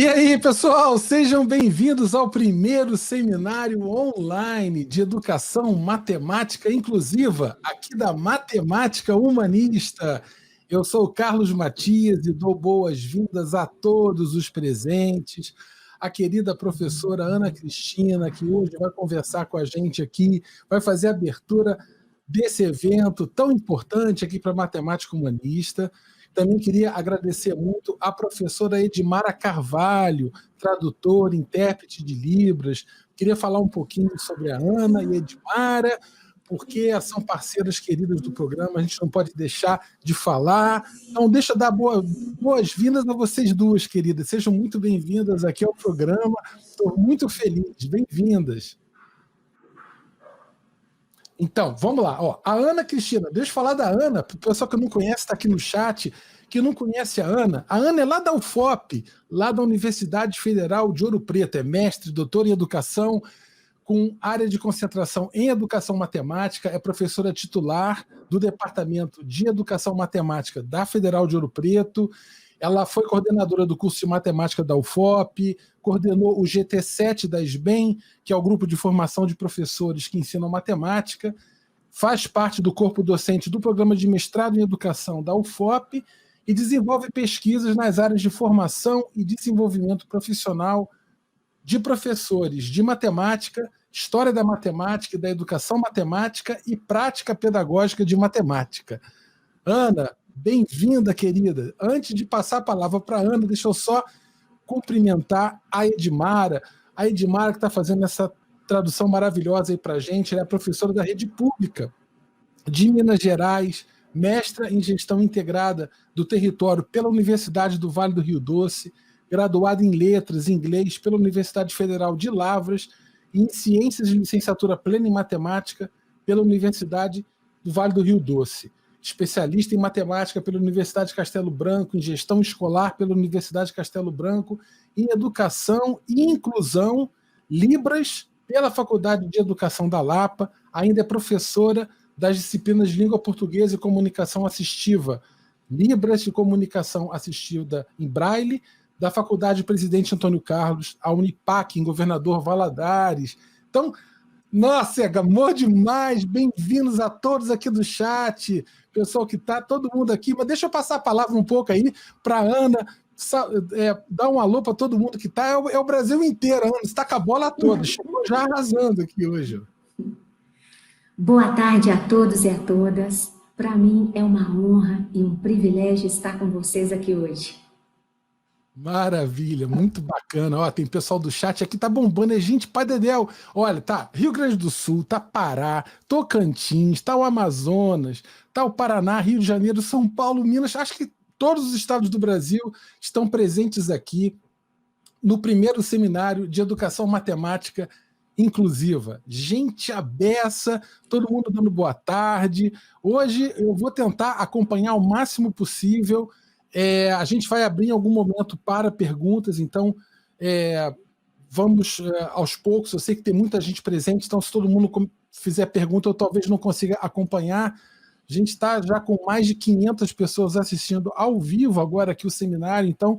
E aí, pessoal, sejam bem-vindos ao primeiro seminário online de educação matemática inclusiva, aqui da Matemática Humanista. Eu sou o Carlos Matias e dou boas-vindas a todos os presentes. A querida professora Ana Cristina, que hoje vai conversar com a gente aqui, vai fazer a abertura desse evento tão importante aqui para a Matemática Humanista. Também queria agradecer muito à professora Edmara Carvalho, tradutora, intérprete de Libras. Queria falar um pouquinho sobre a Ana e a Edmara, porque são parceiras queridas do programa, a gente não pode deixar de falar. Então, deixa eu dar boas-vindas a vocês duas, queridas. Sejam muito bem-vindas aqui ao programa. Estou muito feliz. Bem-vindas. Então, vamos lá. Ó, a Ana Cristina, deixa eu falar da Ana, para o pessoal que não conhece, está aqui no chat, que não conhece a Ana. A Ana é lá da UFOP, lá da Universidade Federal de Ouro Preto, é mestre, doutora em educação, com área de concentração em educação matemática, é professora titular do Departamento de Educação Matemática da Federal de Ouro Preto. Ela foi coordenadora do curso de matemática da UFOP, coordenou o GT7 da SBEM, que é o grupo de formação de professores que ensinam matemática, faz parte do corpo docente do programa de mestrado em educação da UFOP e desenvolve pesquisas nas áreas de formação e desenvolvimento profissional de professores de matemática, história da matemática e da educação matemática e prática pedagógica de matemática. Ana, bem-vinda, querida. Antes de passar a palavra para a Ana, deixa eu só cumprimentar a Edmara. A Edmara que está fazendo essa tradução maravilhosa aí para a gente, ela é professora da Rede Pública de Minas Gerais, mestra em Gestão Integrada do Território pela Universidade do Vale do Rio Doce, graduada em Letras em Inglês pela Universidade Federal de Lavras e em Ciências de Licenciatura Plena em Matemática pela Universidade do Vale do Rio Doce. Especialista em matemática pela Universidade de Castelo Branco, em gestão escolar pela Universidade de Castelo Branco, em educação e inclusão, Libras, pela Faculdade de Educação da Lapa, ainda é professora das disciplinas de língua portuguesa e comunicação assistiva, Libras de comunicação assistida em Braille, da Faculdade Presidente Antônio Carlos, a Unipac, em Governador Valadares. Então, nossa, amor demais, bem-vindos a todos aqui do chat, pessoal que está, todo mundo aqui, mas deixa eu passar a palavra um pouco aí para a Ana, dar um alô para todo mundo que está, é o Brasil inteiro, Ana, você está com a bola toda, chegou já arrasando aqui hoje. Boa tarde a todos e a todas, para mim é uma honra e um privilégio estar com vocês aqui hoje. Maravilha, muito bacana. Ó, tem pessoal do chat aqui, tá bombando, é gente, pai Dedéu. Olha, tá Rio Grande do Sul, tá Pará, Tocantins, tá o Amazonas, tá o Paraná, Rio de Janeiro, São Paulo, Minas. Acho que todos os estados do Brasil estão presentes aqui no primeiro seminário de educação matemática inclusiva. Gente à beça, todo mundo dando boa tarde. Hoje eu vou tentar acompanhar o máximo possível. A gente vai abrir em algum momento para perguntas, então vamos aos poucos. Eu sei que tem muita gente presente, então se todo mundo fizer pergunta, eu talvez não consiga acompanhar. A gente está já com mais de 500 pessoas assistindo ao vivo agora aqui o seminário, então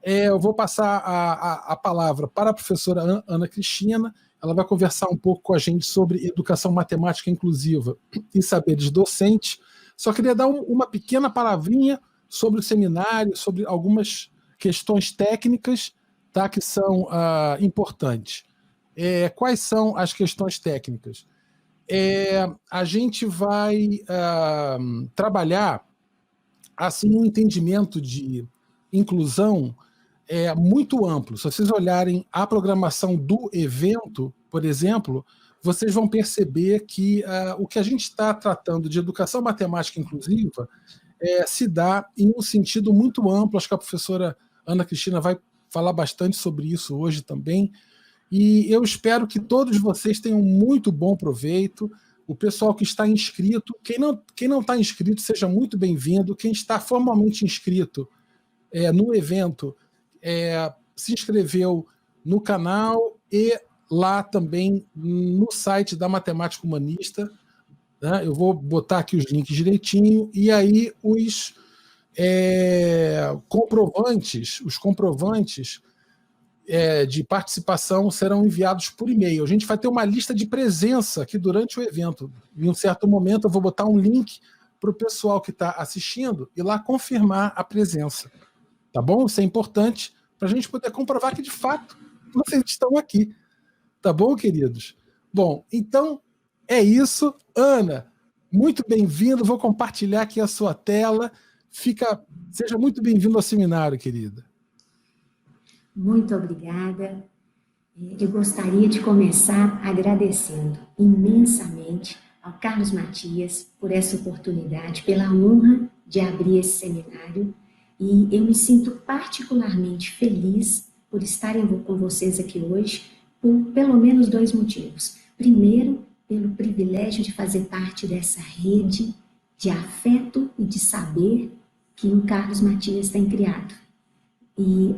eu vou passar a palavra para a professora Ana Cristina. Ela vai conversar um pouco com a gente sobre educação matemática inclusiva e saberes docentes. Só queria dar uma pequena palavrinha sobre o seminário, sobre algumas questões técnicas, tá, que são importantes. Quais são as questões técnicas? A gente vai trabalhar assim, um entendimento de inclusão muito amplo. Se vocês olharem a programação do evento, por exemplo, vocês vão perceber que o que a gente está tratando de educação matemática inclusiva se dá em um sentido muito amplo. Acho que a professora Ana Cristina vai falar bastante sobre isso hoje também. E eu espero que todos vocês tenham muito bom proveito. O pessoal que está inscrito, quem não está inscrito, seja muito bem-vindo. Quem está formalmente inscrito no evento, se inscreveu no canal e lá também no site da Matemática Humanista. Né? Eu vou botar aqui os links direitinho, e aí os comprovantes de participação serão enviados por e-mail. A gente vai ter uma lista de presença aqui durante o evento. Em um certo momento eu vou botar um link para o pessoal que está assistindo ir lá confirmar a presença. Tá bom? Isso é importante para a gente poder comprovar que, de fato, vocês estão aqui. Tá bom, queridos? Bom, então é isso. Ana, muito bem-vindo. Vou compartilhar aqui a sua tela. Seja muito bem-vindo ao seminário, querida. Muito obrigada. Eu gostaria de começar agradecendo imensamente ao Carlos Matias por essa oportunidade, pela honra de abrir esse seminário, e eu me sinto particularmente feliz por estarem com vocês aqui hoje, por pelo menos 2 motivos. Primeiro, pelo privilégio de fazer parte dessa rede de afeto e de saber que o Carlos Matias tem criado. E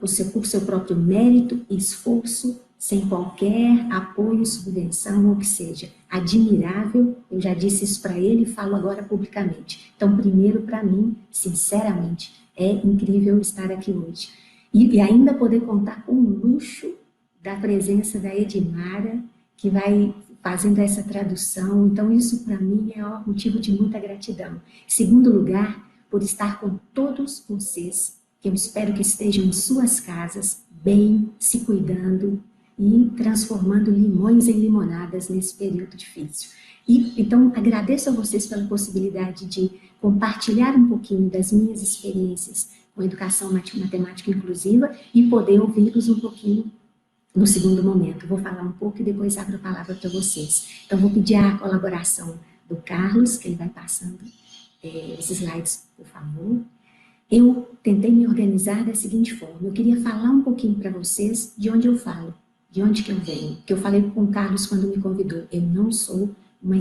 por seu próprio mérito e esforço, sem qualquer apoio, subvenção ou que seja. Admirável, eu já disse isso para ele e falo agora publicamente. Então, primeiro, para mim, sinceramente, é incrível estar aqui hoje. E ainda poder contar com o luxo da presença da Edmara, que vai fazendo essa tradução. Então, isso para mim é um motivo de muita gratidão. Em segundo lugar, por estar com todos vocês, que eu espero que estejam em suas casas, bem, se cuidando e transformando limões em limonadas nesse período difícil. Então, agradeço a vocês pela possibilidade de compartilhar um pouquinho das minhas experiências com educação matemática inclusiva e poder ouvi-los um pouquinho no segundo momento. Vou falar um pouco e depois abro a palavra para vocês. Então, vou pedir a colaboração do Carlos, que ele vai passando esses slides, por favor. Eu tentei me organizar da seguinte forma: eu queria falar um pouquinho para vocês de onde eu falo, de onde que eu venho, que eu falei com o Carlos quando me convidou. Eu não sou uma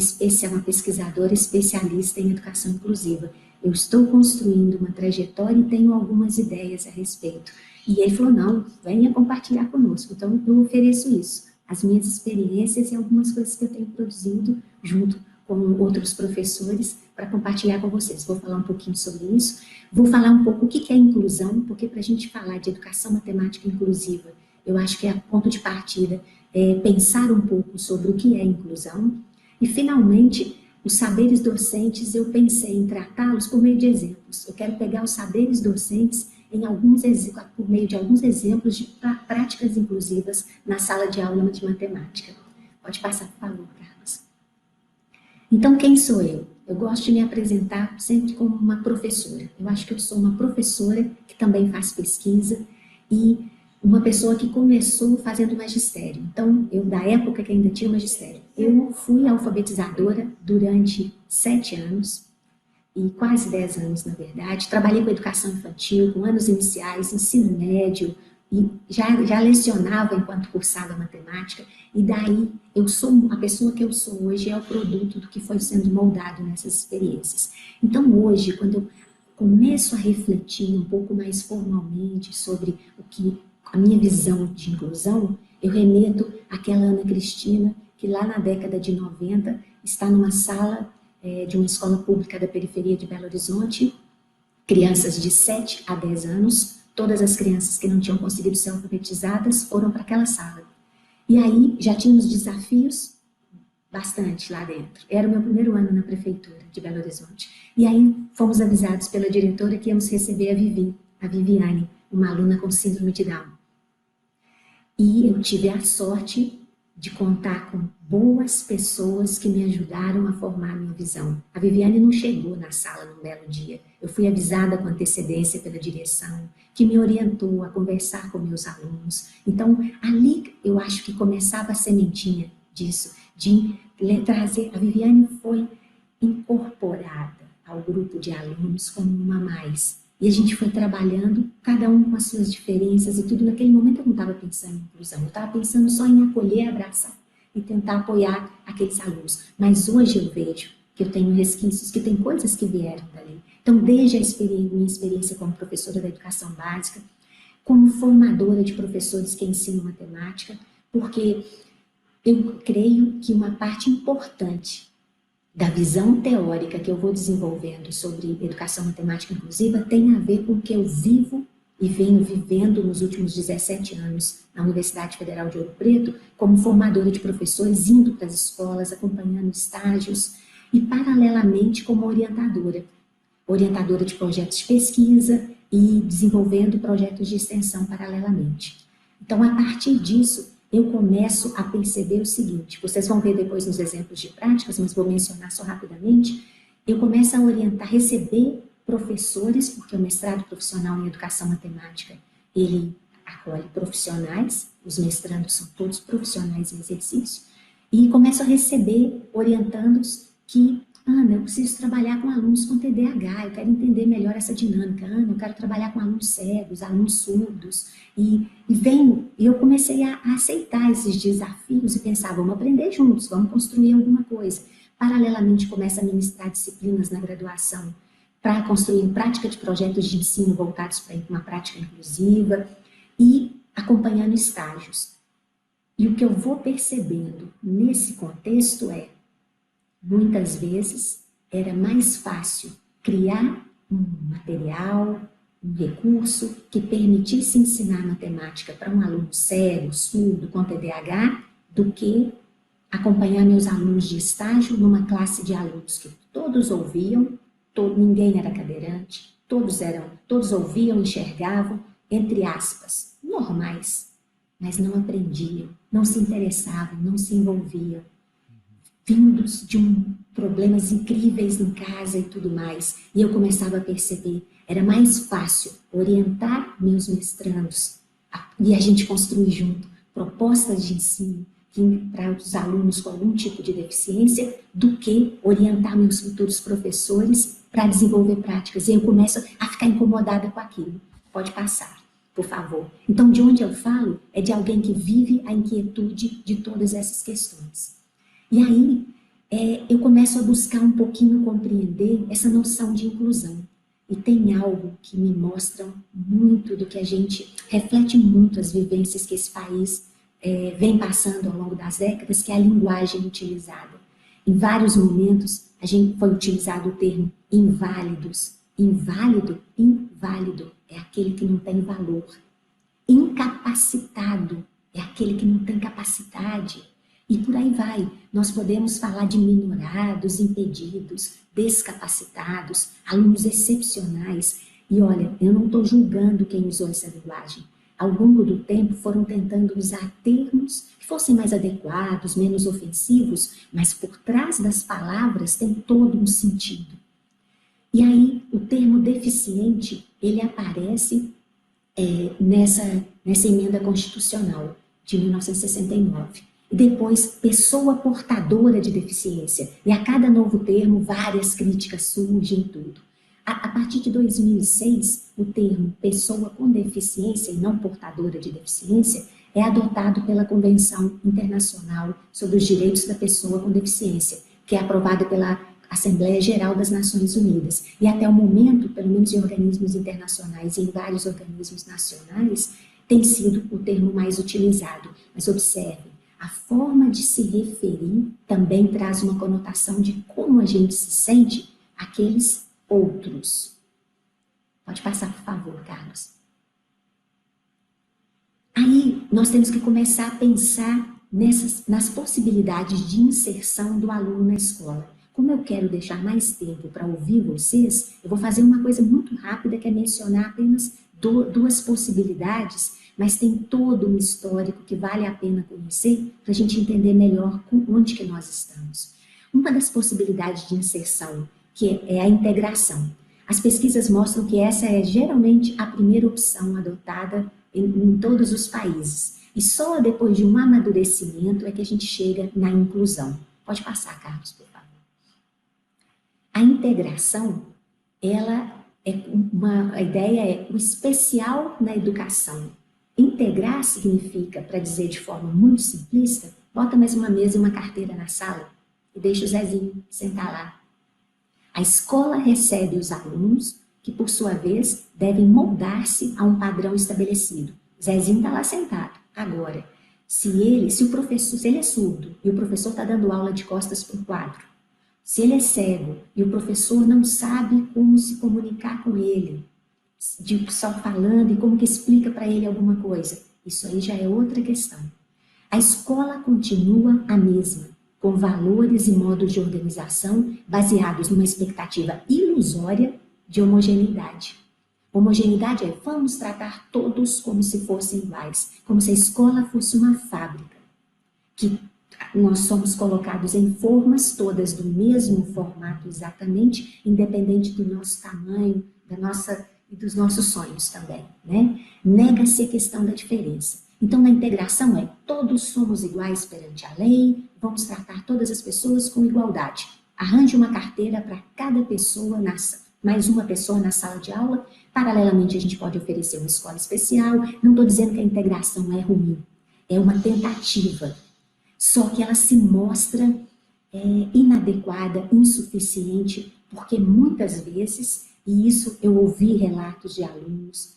pesquisadora especialista em educação inclusiva. Eu estou construindo uma trajetória e tenho algumas ideias a respeito. E ele falou, não, venha compartilhar conosco. Então, eu ofereço isso, as minhas experiências e algumas coisas que eu tenho produzido junto com outros professores para compartilhar com vocês. Vou falar um pouquinho sobre isso. Vou falar um pouco o que é inclusão, porque para a gente falar de educação matemática inclusiva, eu acho que é ponto de partida pensar um pouco sobre o que é inclusão. E, finalmente, os saberes docentes, eu pensei em tratá-los por meio de exemplos. Eu quero pegar os saberes docentes por meio de alguns exemplos de práticas inclusivas na sala de aula de matemática. Pode passar, por favor, Carlos. Então, quem sou eu? Eu gosto de me apresentar sempre como uma professora. Eu acho que eu sou uma professora que também faz pesquisa e uma pessoa que começou fazendo magistério. Então, da época que ainda tinha magistério, eu fui alfabetizadora durante 7 anos, e quase 10 anos, na verdade. Trabalhei com educação infantil, com anos iniciais, ensino médio, e já lecionava enquanto cursava matemática, e daí a pessoa que eu sou hoje é o produto do que foi sendo moldado nessas experiências. Então, hoje, quando eu começo a refletir um pouco mais formalmente sobre a minha visão de inclusão, eu remeto àquela Ana Cristina, que lá na década de 90 está numa sala de uma escola pública da periferia de Belo Horizonte, crianças de 7 a 10 anos, todas as crianças que não tinham conseguido ser alfabetizadas foram para aquela sala. E aí já tínhamos desafios bastante lá dentro. Era o meu primeiro ano na prefeitura de Belo Horizonte. E aí fomos avisados pela diretora que íamos receber a Viviane, uma aluna com síndrome de Down. E eu tive a sorte de contar com boas pessoas que me ajudaram a formar a minha visão. A Viviane não chegou na sala num belo dia. Eu fui avisada com antecedência pela direção, que me orientou a conversar com meus alunos. Então, ali eu acho que começava a sementinha disso, de trazer. A Viviane foi incorporada ao grupo de alunos como uma mais. E a gente foi trabalhando, cada um com as suas diferenças e tudo. Naquele momento eu não estava pensando em inclusão, eu estava pensando só em acolher, abraçar e tentar apoiar aqueles alunos. Mas hoje eu vejo que eu tenho resquícios, que tem coisas que vieram dali. Então, desde minha experiência como professora da educação básica, como formadora de professores que ensinam matemática, porque eu creio que uma parte importante da visão teórica que eu vou desenvolvendo sobre educação matemática inclusiva tem a ver com o que eu vivo e venho vivendo nos últimos 17 anos na Universidade Federal de Ouro Preto como formadora de professores, indo para as escolas, acompanhando estágios e, paralelamente, como orientadora de projetos de pesquisa e desenvolvendo projetos de extensão paralelamente. Então, a partir disso, eu começo a perceber o seguinte, vocês vão ver depois nos exemplos de práticas, mas vou mencionar só rapidamente, eu começo a orientar, receber professores, porque o mestrado profissional em educação matemática, ele acolhe profissionais, os mestrandos são todos profissionais em exercício, e começo a receber orientandos que, Ana, eu preciso trabalhar com alunos com TDAH, eu quero entender melhor essa dinâmica, Ana, eu quero trabalhar com alunos cegos, alunos surdos, e eu comecei a aceitar esses desafios e pensar, vamos aprender juntos, vamos construir alguma coisa. Paralelamente, começo a ministrar disciplinas na graduação, para construir prática de projetos de ensino voltados para uma prática inclusiva e acompanhando estágios. E o que eu vou percebendo nesse contexto é, muitas vezes, era mais fácil criar um material, um recurso que permitisse ensinar matemática para um aluno cego, surdo, com TDAH, do que acompanhar meus alunos de estágio numa classe de alunos que todos ouviam, ninguém era cadeirante, todos ouviam, enxergavam, entre aspas, normais, mas não aprendiam, não se interessavam, não se envolviam, vindos de problemas incríveis em casa e tudo mais. E eu começava a perceber, era mais fácil orientar meus mestrandos e a gente construir junto propostas de ensino para os alunos com algum tipo de deficiência, do que orientar meus futuros professores para desenvolver práticas. E eu começo a ficar incomodada com aquilo. Pode passar, por favor. Então, de onde eu falo é de alguém que vive a inquietude de todas essas questões. E aí, eu começo a buscar um pouquinho compreender essa noção de inclusão. E tem algo que me mostra muito do que a gente reflete muito as vivências que esse país vem passando ao longo das décadas, que é a linguagem utilizada. Em vários momentos, foi utilizado o termo inválidos. Inválido é aquele que não tem valor. Incapacitado é aquele que não tem capacidade. E por aí vai. Nós podemos falar de minorados, impedidos, descapacitados, alunos excepcionais. E olha, eu não estou julgando quem usou essa linguagem. Ao longo do tempo foram tentando usar termos que fossem mais adequados, menos ofensivos, mas por trás das palavras tem todo um sentido. E aí o termo deficiente, ele aparece nessa emenda constitucional de 1969. E depois, pessoa portadora de deficiência. E a cada novo termo, várias críticas surgem e tudo. A partir de 2006, o termo pessoa com deficiência e não portadora de deficiência é adotado pela Convenção Internacional sobre os Direitos da Pessoa com Deficiência, que é aprovada pela Assembleia Geral das Nações Unidas. E até o momento, pelo menos em organismos internacionais e em vários organismos nacionais, tem sido o termo mais utilizado. Mas observe, a forma de se referir também traz uma conotação de como a gente se sente aqueles outros. Pode passar, por favor, Carlos. Aí, nós temos que começar a pensar nas possibilidades de inserção do aluno na escola. Como eu quero deixar mais tempo para ouvir vocês, eu vou fazer uma coisa muito rápida, que é mencionar apenas duas possibilidades, mas tem todo um histórico que vale a pena conhecer para a gente entender melhor onde que nós estamos. Uma das possibilidades de inserção, que é a integração. As pesquisas mostram que essa é geralmente a primeira opção adotada em todos os países. E só depois de um amadurecimento é que a gente chega na inclusão. Pode passar, Carlos, por favor. A integração, a ideia é o especial na educação. Integrar significa, para dizer de forma muito simplista, bota mais uma mesa e uma carteira na sala e deixa o Zezinho sentar lá. A escola recebe os alunos, que por sua vez devem moldar-se a um padrão estabelecido. Zezinho está lá sentado. Agora, se ele é surdo e o professor está dando aula de costas para o quadro, se ele é cego e o professor não sabe como se comunicar com ele, de só falando e como que explica para ele alguma coisa. Isso aí já é outra questão. A escola continua a mesma, com valores e modos de organização baseados numa expectativa ilusória de homogeneidade. Homogeneidade é vamos tratar todos como se fossem iguais, como se a escola fosse uma fábrica, que nós somos colocados em formas todas do mesmo formato exatamente, independente do nosso tamanho, e dos nossos sonhos também, né? Nega-se a questão da diferença. Então, na integração todos somos iguais perante a lei, vamos tratar todas as pessoas com igualdade. Arranje uma carteira para cada pessoa, mais uma pessoa na sala de aula. Paralelamente, a gente pode oferecer uma escola especial. Não estou dizendo que a integração é ruim, é uma tentativa. Só que ela se mostra inadequada, insuficiente, porque muitas vezes, e isso eu ouvi relatos de alunos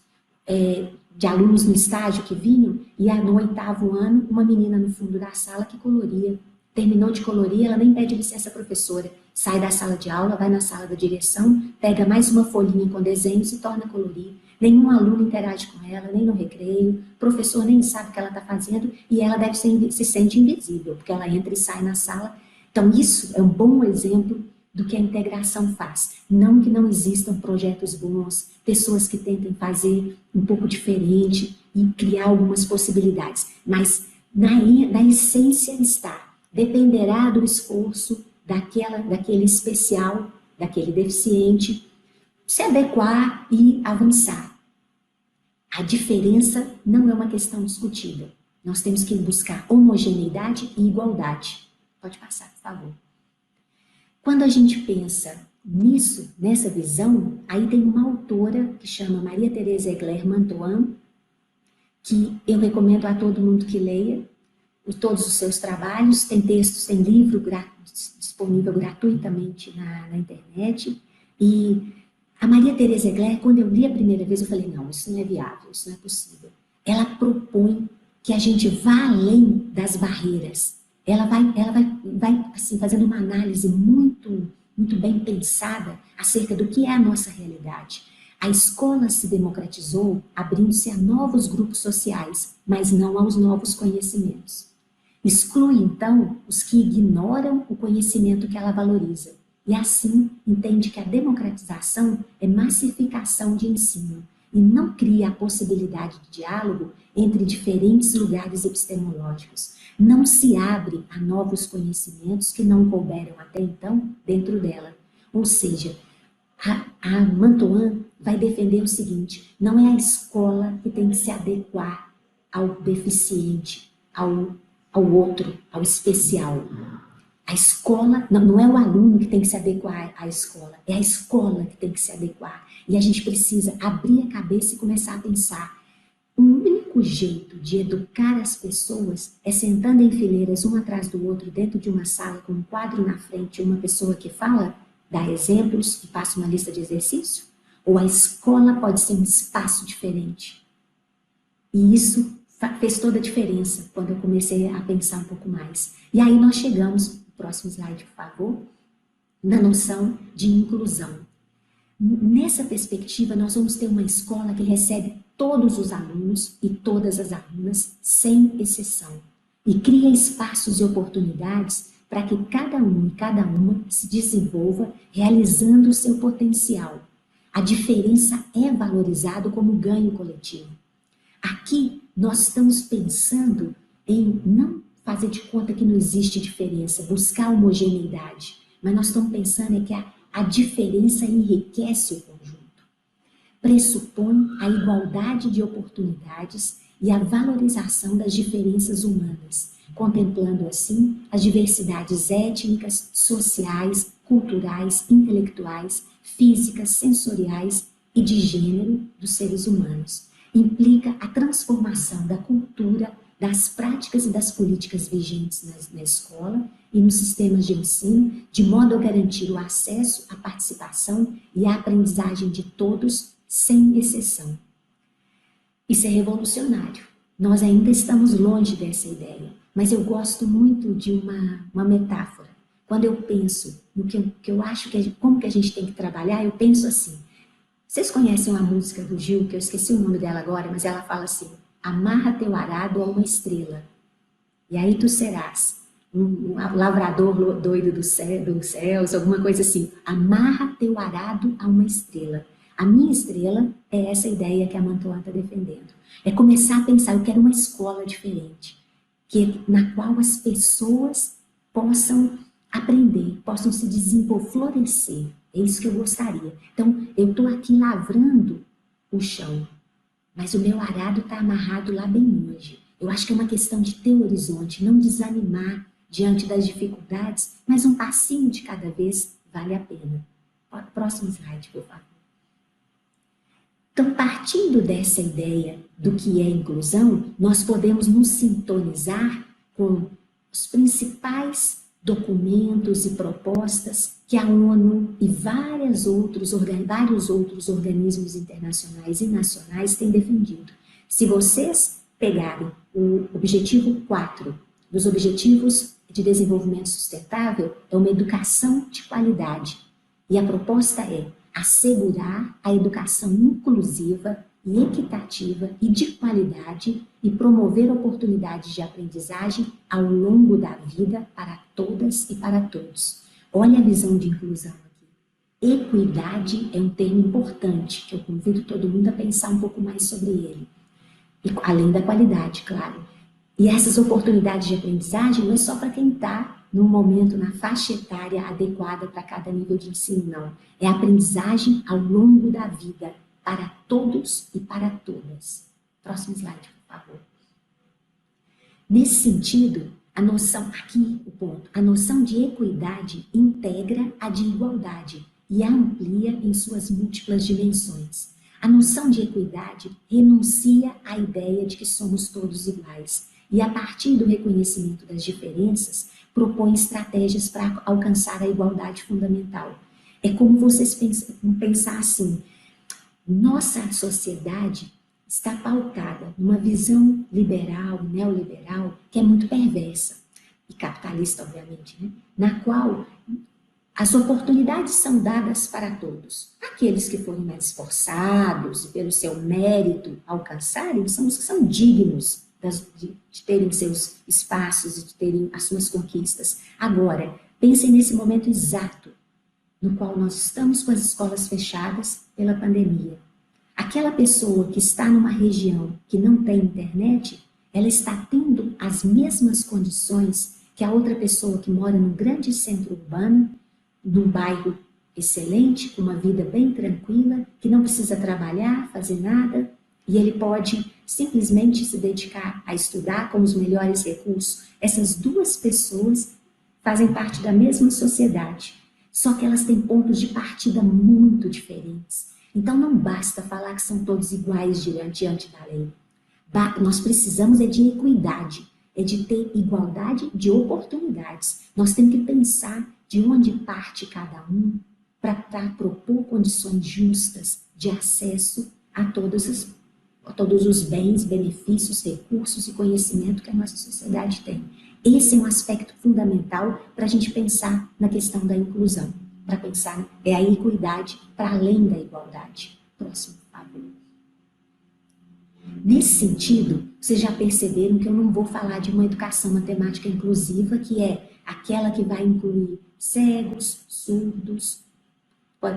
no estágio que vinham, e no 8º ano, uma menina no fundo da sala que coloria. Terminou de colorir, ela nem pede licença à professora. Sai da sala de aula, vai na sala da direção, pega mais uma folhinha com desenhos e torna a colorir. Nenhum aluno interage com ela, nem no recreio, o professor nem sabe o que ela está fazendo e ela se sente invisível, porque ela entra e sai na sala. Então, isso é um bom exemplo do que a integração faz. Não que não existam projetos bons, pessoas que tentem fazer um pouco diferente e criar algumas possibilidades, mas na essência está, dependerá do esforço daquele especial, daquele deficiente, se adequar e avançar. A diferença não é uma questão discutida. Nós temos que buscar homogeneidade e igualdade. Pode passar, por favor. Quando a gente pensa nisso, nessa visão, aí tem uma autora que chama Maria Teresa Egler Mantoan, que eu recomendo a todo mundo que leia todos os seus trabalhos. Tem textos, tem livro disponível gratuitamente na internet. E a Maria Teresa Egler, quando eu li a primeira vez, eu falei, não, isso não é viável, isso não é possível. Ela propõe que a gente vá além das barreiras. Ela vai assim, fazendo uma análise muito bem pensada acerca do que é a nossa realidade. A escola se democratizou, abrindo-se a novos grupos sociais, mas não aos novos conhecimentos. Exclui, então, os que ignoram o conhecimento que ela valoriza. E assim, entende que a democratização é massificação de ensino e não cria a possibilidade de diálogo entre diferentes lugares epistemológicos. Não se abre a novos conhecimentos que não couberam até então dentro dela. Ou seja, a Mantoan vai defender o seguinte, não é a escola que tem que se adequar ao deficiente, ao outro, ao especial. A escola, não é o aluno que tem que se adequar à escola, é a escola que tem que se adequar. E a gente precisa abrir a cabeça e começar a pensar. O único jeito de educar as pessoas é sentando em fileiras, um atrás do outro, dentro de uma sala, com um quadro na frente, uma pessoa que fala, dá exemplos e passa uma lista de exercício? Ou a escola pode ser um espaço diferente? E isso fez toda a diferença quando eu comecei a pensar um pouco mais. E aí nós chegamos, próximo slide, por favor, na noção de inclusão. Nessa perspectiva, nós vamos ter uma escola que recebe todos os alunos e todas as alunas, sem exceção, e cria espaços e oportunidades para que cada um e cada uma se desenvolva realizando o seu potencial. A diferença é valorizada como ganho coletivo. Aqui, nós estamos pensando em não fazer de conta que não existe diferença, buscar homogeneidade, mas nós estamos pensando que a diferença enriquece o conjunto. Pressupõe a igualdade de oportunidades e a valorização das diferenças humanas, contemplando assim as diversidades étnicas, sociais, culturais, intelectuais, físicas, sensoriais e de gênero dos seres humanos. Implica a transformação da cultura, das práticas e das políticas vigentes na escola e nos sistemas de ensino, de modo a garantir o acesso, a participação e a aprendizagem de todos, sem exceção. Isso é revolucionário. Nós ainda estamos longe dessa ideia, mas eu gosto muito de uma metáfora. Quando eu penso no que eu acho como que a gente tem que trabalhar, eu penso assim, Vocês conhecem uma música do Gil, que eu esqueci o nome dela agora, mas ela fala assim: amarra teu arado a uma estrela, e aí tu serás um lavrador doido dos céus, alguma coisa assim. Amarra teu arado a uma estrela. A minha estrela é essa ideia que a Mantoan está defendendo. É começar a pensar, eu quero uma escola diferente, na qual as pessoas possam aprender, possam se desenvolver, florescer. É isso que eu gostaria. Então, eu estou aqui lavrando o chão, mas o meu arado está amarrado lá bem longe. Eu acho que é uma questão de ter horizonte, não desanimar diante das dificuldades, mas um passinho de cada vez vale a pena. Próximo slide, por favor. Então, partindo dessa ideia do que é inclusão, nós podemos nos sintonizar com os principais documentos e propostas que a ONU e vários outros organismos internacionais e nacionais têm defendido. Se vocês pegarem o objetivo 4 dos Objetivos de Desenvolvimento Sustentável, é uma educação de qualidade. E a proposta é assegurar a educação inclusiva e equitativa e de qualidade e promover oportunidades de aprendizagem ao longo da vida para todas e para todos. Olha a visão de inclusão aqui. Equidade é um termo importante, que eu convido todo mundo a pensar um pouco mais sobre ele. E, além da qualidade, claro. E essas oportunidades de aprendizagem não é só para quem está no momento, na faixa etária adequada para cada nível de ensino, não. É aprendizagem ao longo da vida, para todos e para todas. Próximo slide, por favor. Nesse sentido, a noção, aqui o ponto, a noção de equidade integra a de igualdade e a amplia em suas múltiplas dimensões. A noção de equidade renuncia à ideia de que somos todos iguais e, a partir do reconhecimento das diferenças, propõe estratégias para alcançar a igualdade fundamental. É como vocês pensar assim: nossa sociedade está pautada numa visão liberal, neoliberal, que é muito perversa, e capitalista, obviamente, né? Na qual as oportunidades são dadas para todos. Aqueles que forem mais esforçados e pelo seu mérito alcançarem são os que são dignos de terem seus espaços e de terem as suas conquistas. Agora, pensem nesse momento exato no qual nós estamos com as escolas fechadas pela pandemia. Aquela pessoa que está numa região que não tem internet, ela está tendo as mesmas condições que a outra pessoa que mora num grande centro urbano, num bairro excelente, com uma vida bem tranquila, que não precisa trabalhar, fazer nada, e ele pode simplesmente se dedicar a estudar com os melhores recursos. Essas duas pessoas fazem parte da mesma sociedade, só que elas têm pontos de partida muito diferentes. Então não basta falar que são todos iguais diante da lei. Nós precisamos de equidade, de ter igualdade de oportunidades. Nós temos que pensar de onde parte cada um para propor condições justas de acesso a todos os bens, benefícios, recursos e conhecimento que a nossa sociedade tem. Esse é um aspecto fundamental para a gente pensar na questão da inclusão, para pensar a equidade para além da igualdade. Próximo, por favor. Nesse sentido, vocês já perceberam que eu não vou falar de uma educação matemática inclusiva, que é aquela que vai incluir cegos, surdos,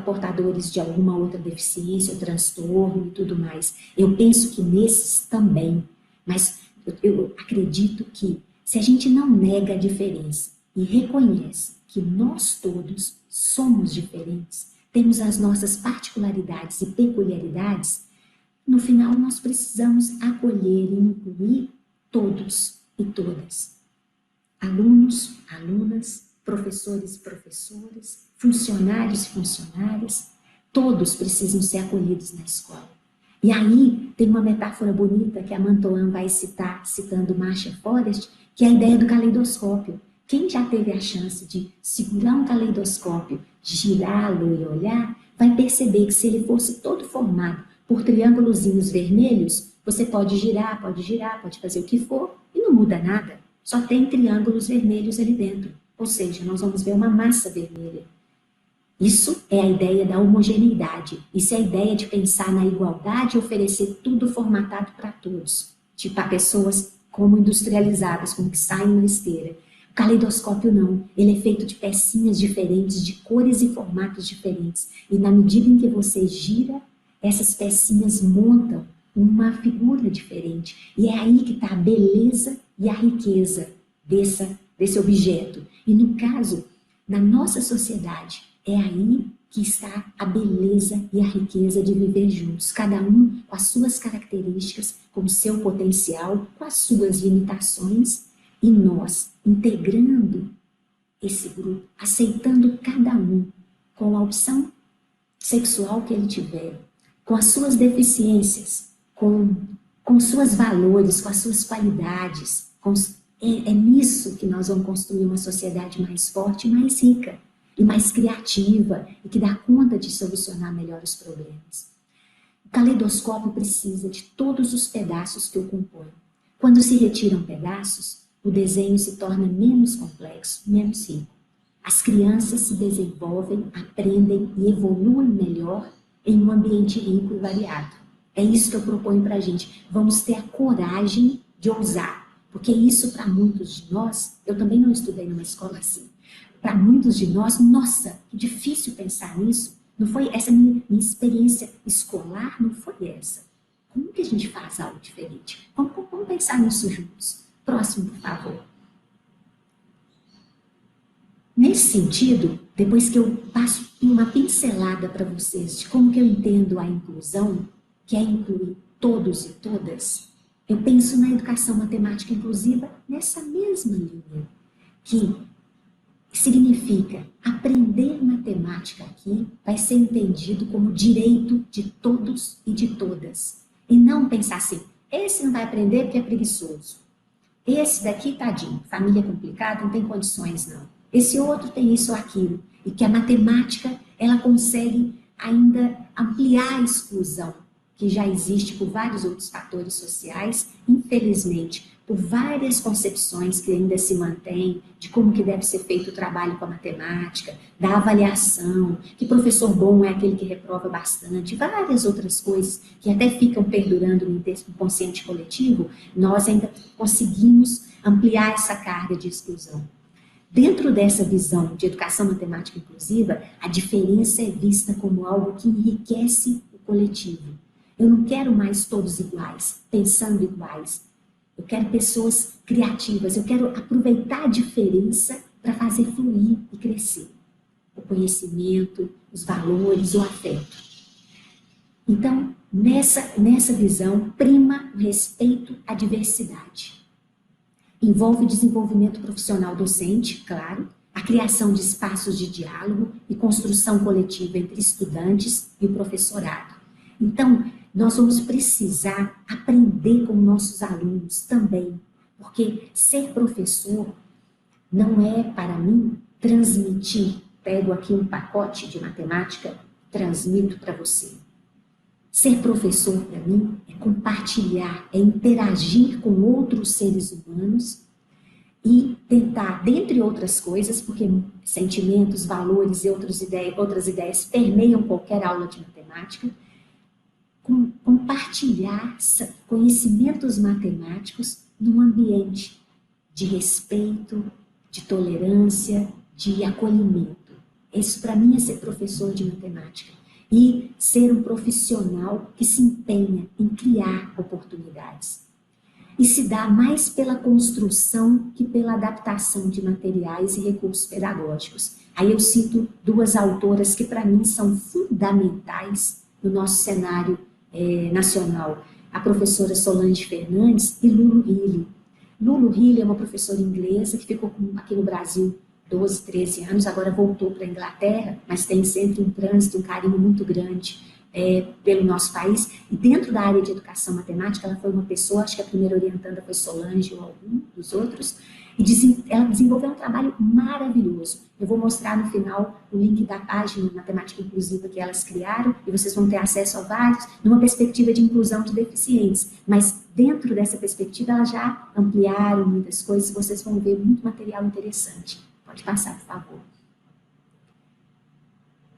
portadores de alguma outra deficiência, ou transtorno e tudo mais. Eu penso que nesses também, mas eu acredito que se a gente não nega a diferença e reconhece que nós todos somos diferentes, temos as nossas particularidades e peculiaridades, no final nós precisamos acolher e incluir todos e todas. Alunos, alunas, professores e professoras, funcionários e funcionárias, todos precisam ser acolhidos na escola. E aí tem uma metáfora bonita que a Mantoan vai citar, citando Marcia Forrest, que é a ideia do caleidoscópio. Quem já teve a chance de segurar um caleidoscópio, girá-lo e olhar, vai perceber que se ele fosse todo formado por triângulozinhos vermelhos, você pode girar, pode fazer o que for e não muda nada. Só tem triângulos vermelhos ali dentro. Ou seja, nós vamos ver uma massa vermelha. Isso é a ideia da homogeneidade, isso é a ideia de pensar na igualdade e oferecer tudo formatado para todos, tipo para pessoas como industrializadas, como que saem na esteira. O caleidoscópio não, ele é feito de pecinhas diferentes, de cores e formatos diferentes, e na medida em que você gira, essas pecinhas montam uma figura diferente, e é aí que está a beleza e a riqueza desse objeto. E no caso, na nossa sociedade, é aí que está a beleza e a riqueza de viver juntos, cada um com as suas características, com o seu potencial, com as suas limitações, e nós integrando esse grupo, aceitando cada um com a opção sexual que ele tiver, com as suas deficiências, com suas valores, com as suas qualidades. É nisso que nós vamos construir uma sociedade mais forte e mais rica, e mais criativa, e que dá conta de solucionar melhor os problemas. O caleidoscópio precisa de todos os pedaços que o compõem. Quando se retiram pedaços, o desenho se torna menos complexo, menos rico. As crianças se desenvolvem, aprendem e evoluem melhor em um ambiente rico e variado. É isso que eu proponho para a gente. Vamos ter a coragem de ousar, porque isso para muitos de nós, eu também não estudei numa escola assim, para muitos de nós, nossa, que difícil pensar nisso. Não foi essa minha experiência escolar, não foi essa. Como que a gente faz algo diferente? Vamos pensar nisso juntos. Próximo, por favor. Nesse sentido, depois que eu passo uma pincelada para vocês de como que eu entendo a inclusão, que é incluir todos e todas, eu penso na educação matemática inclusiva nessa mesma linha, que significa aprender matemática aqui vai ser entendido como direito de todos e de todas. E não pensar assim, esse não vai aprender porque é preguiçoso. Esse daqui, tadinho, família complicada, não tem condições não. Esse outro tem isso ou aquilo. E que a matemática, ela consegue ainda ampliar a exclusão, que já existe por vários outros fatores sociais, infelizmente, por várias concepções que ainda se mantêm de como que deve ser feito o trabalho com a matemática, da avaliação, que professor bom é aquele que reprova bastante, várias outras coisas que até ficam perdurando no inconsciente coletivo, nós ainda conseguimos ampliar essa carga de exclusão. Dentro dessa visão de educação matemática inclusiva, a diferença é vista como algo que enriquece o coletivo. Eu não quero mais todos iguais, pensando iguais. Eu quero pessoas criativas, eu quero aproveitar a diferença para fazer fluir e crescer. O conhecimento, os valores, o afeto. Então, nessa visão, prima o respeito à diversidade. Envolve o desenvolvimento profissional docente, claro, a criação de espaços de diálogo e construção coletiva entre estudantes e o professorado. Então, nós vamos precisar aprender com nossos alunos também, porque ser professor não é, para mim, transmitir. Pego aqui um pacote de matemática, transmito para você. Ser professor, para mim, é compartilhar, é interagir com outros seres humanos e tentar, dentre outras coisas, porque sentimentos, valores e outras ideias permeiam qualquer aula de matemática, compartilhar conhecimentos matemáticos num ambiente de respeito, de tolerância, de acolhimento. Isso, para mim, é ser professor de matemática. E ser um profissional que se empenha em criar oportunidades. E se dá mais pela construção que pela adaptação de materiais e recursos pedagógicos. Aí eu cito duas autoras que para mim são fundamentais no nosso cenário nacional. A professora Solange Fernandes e Lulu Healy. Lulu Healy é uma professora inglesa que ficou aqui no Brasil 12, 13 anos, agora voltou para a Inglaterra, mas tem sempre um trânsito, um carinho muito grande pelo nosso país. E dentro da área de educação matemática, ela foi uma pessoa, acho que a primeira orientanda foi Solange ou algum dos outros, e ela desenvolveu um trabalho maravilhoso. Eu vou mostrar no final o link da página Matemática Inclusiva que elas criaram, e vocês vão ter acesso a vários, numa perspectiva de inclusão de deficientes. Mas dentro dessa perspectiva, elas já ampliaram muitas coisas, vocês vão ver muito material interessante. Pode passar, por favor.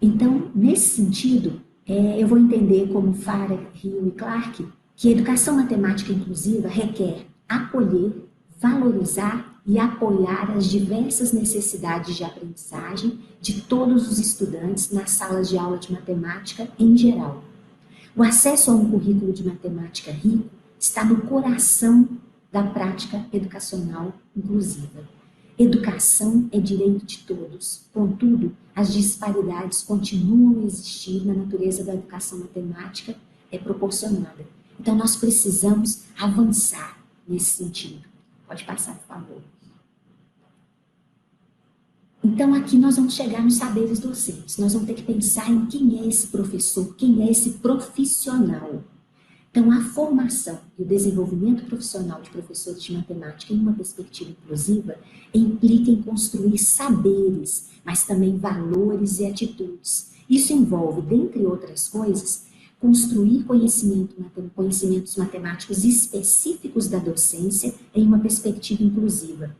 Então, nesse sentido, eu vou entender como Farah, Rio e Clark, que a educação matemática inclusiva requer acolher, valorizar e apoiar as diversas necessidades de aprendizagem de todos os estudantes nas salas de aula de matemática em geral. O acesso a um currículo de matemática rico está no coração da prática educacional inclusiva. Educação é direito de todos, contudo, as disparidades continuam a existir na natureza da educação matemática proporcionada. Então, nós precisamos avançar nesse sentido. Pode passar, por favor. Então, aqui nós vamos chegar nos saberes docentes. Nós vamos ter que pensar em quem é esse professor, quem é esse profissional. Então, a formação e o desenvolvimento profissional de professores de matemática em uma perspectiva inclusiva implica em construir saberes, mas também valores e atitudes. Isso envolve, dentre outras coisas, construir conhecimentos matemáticos específicos da docência em uma perspectiva inclusiva.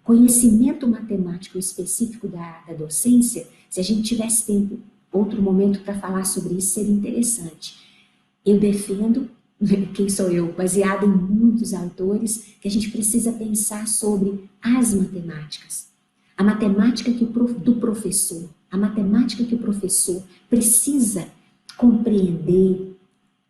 Conhecimento matemático específico da docência, se a gente tivesse tempo, outro momento para falar sobre isso, seria interessante. Eu defendo, quem sou eu, baseado em muitos autores, que a gente precisa pensar sobre as matemáticas. A matemática do professor, a matemática que o professor precisa compreender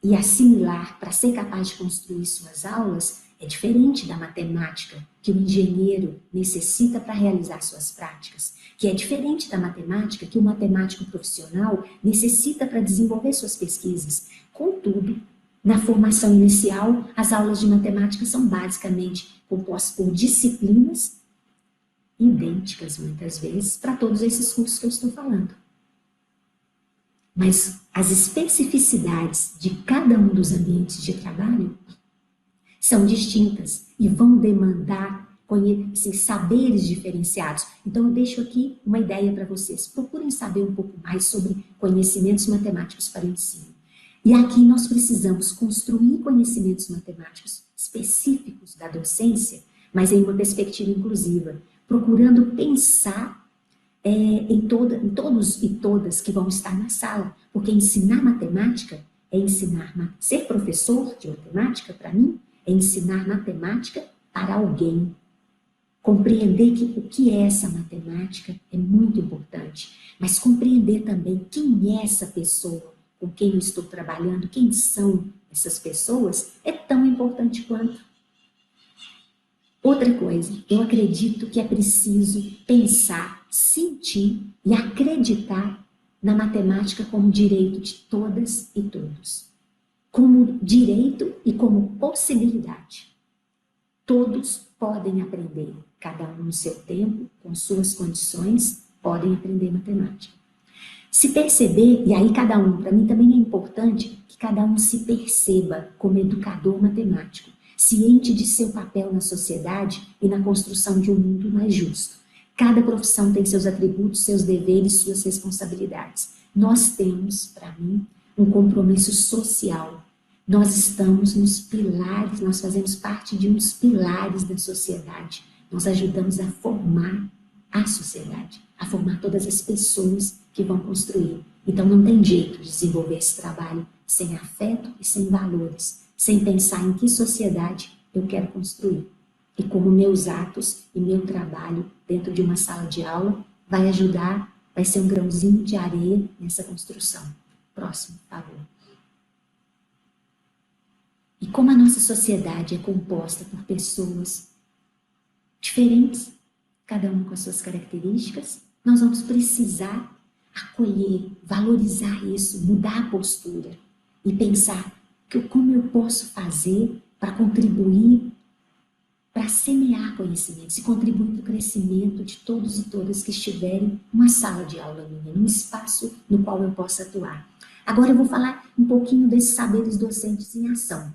e assimilar para ser capaz de construir suas aulas é diferente da matemática que o engenheiro necessita para realizar suas práticas, que é diferente da matemática que o matemático profissional necessita para desenvolver suas pesquisas. Contudo, na formação inicial, as aulas de matemática são basicamente compostas por disciplinas idênticas, muitas vezes, para todos esses cursos que eu estou falando. Mas as especificidades de cada um dos ambientes de trabalho são distintas e vão demandar saberes diferenciados. Então, eu deixo aqui uma ideia para vocês. Procurem saber um pouco mais sobre conhecimentos matemáticos para o ensino. E aqui nós precisamos construir conhecimentos matemáticos específicos da docência, mas em uma perspectiva inclusiva, procurando pensar em todos e todas que vão estar na sala, porque ensinar matemática é ensinar, ser professor de matemática, para mim, é ensinar matemática para alguém. Compreender o que é essa matemática é muito importante, mas compreender também quem é essa pessoa com quem eu estou trabalhando, quem são essas pessoas, é tão importante quanto. Outra coisa, eu acredito que é preciso pensar, sentir e acreditar na matemática como direito de todas e todos. Como direito e como possibilidade. Todos podem aprender, cada um no seu tempo, com suas condições, podem aprender matemática. Se perceber, e aí cada um, para mim também é importante que cada um se perceba como educador matemático, ciente de seu papel na sociedade e na construção de um mundo mais justo. Cada profissão tem seus atributos, seus deveres, suas responsabilidades. Nós temos, para mim, um compromisso social. Nós estamos nos pilares, nós fazemos parte de uns pilares da sociedade. Nós ajudamos a formar a sociedade, a formar todas as pessoas que vão construir. Então não tem jeito de desenvolver esse trabalho sem afeto e sem valores, sem pensar em que sociedade eu quero construir. E como meus atos e meu trabalho dentro de uma sala de aula vai ajudar, vai ser um grãozinho de areia nessa construção. Próximo, por favor. E como a nossa sociedade é composta por pessoas diferentes, cada um com as suas características, nós vamos precisar acolher, valorizar isso, mudar a postura e pensar como eu posso fazer para contribuir, para semear conhecimentos e contribuir para o crescimento de todos e todas que estiverem numa sala de aula minha, num espaço no qual eu possa atuar. Agora eu vou falar um pouquinho desses saberes docentes em ação,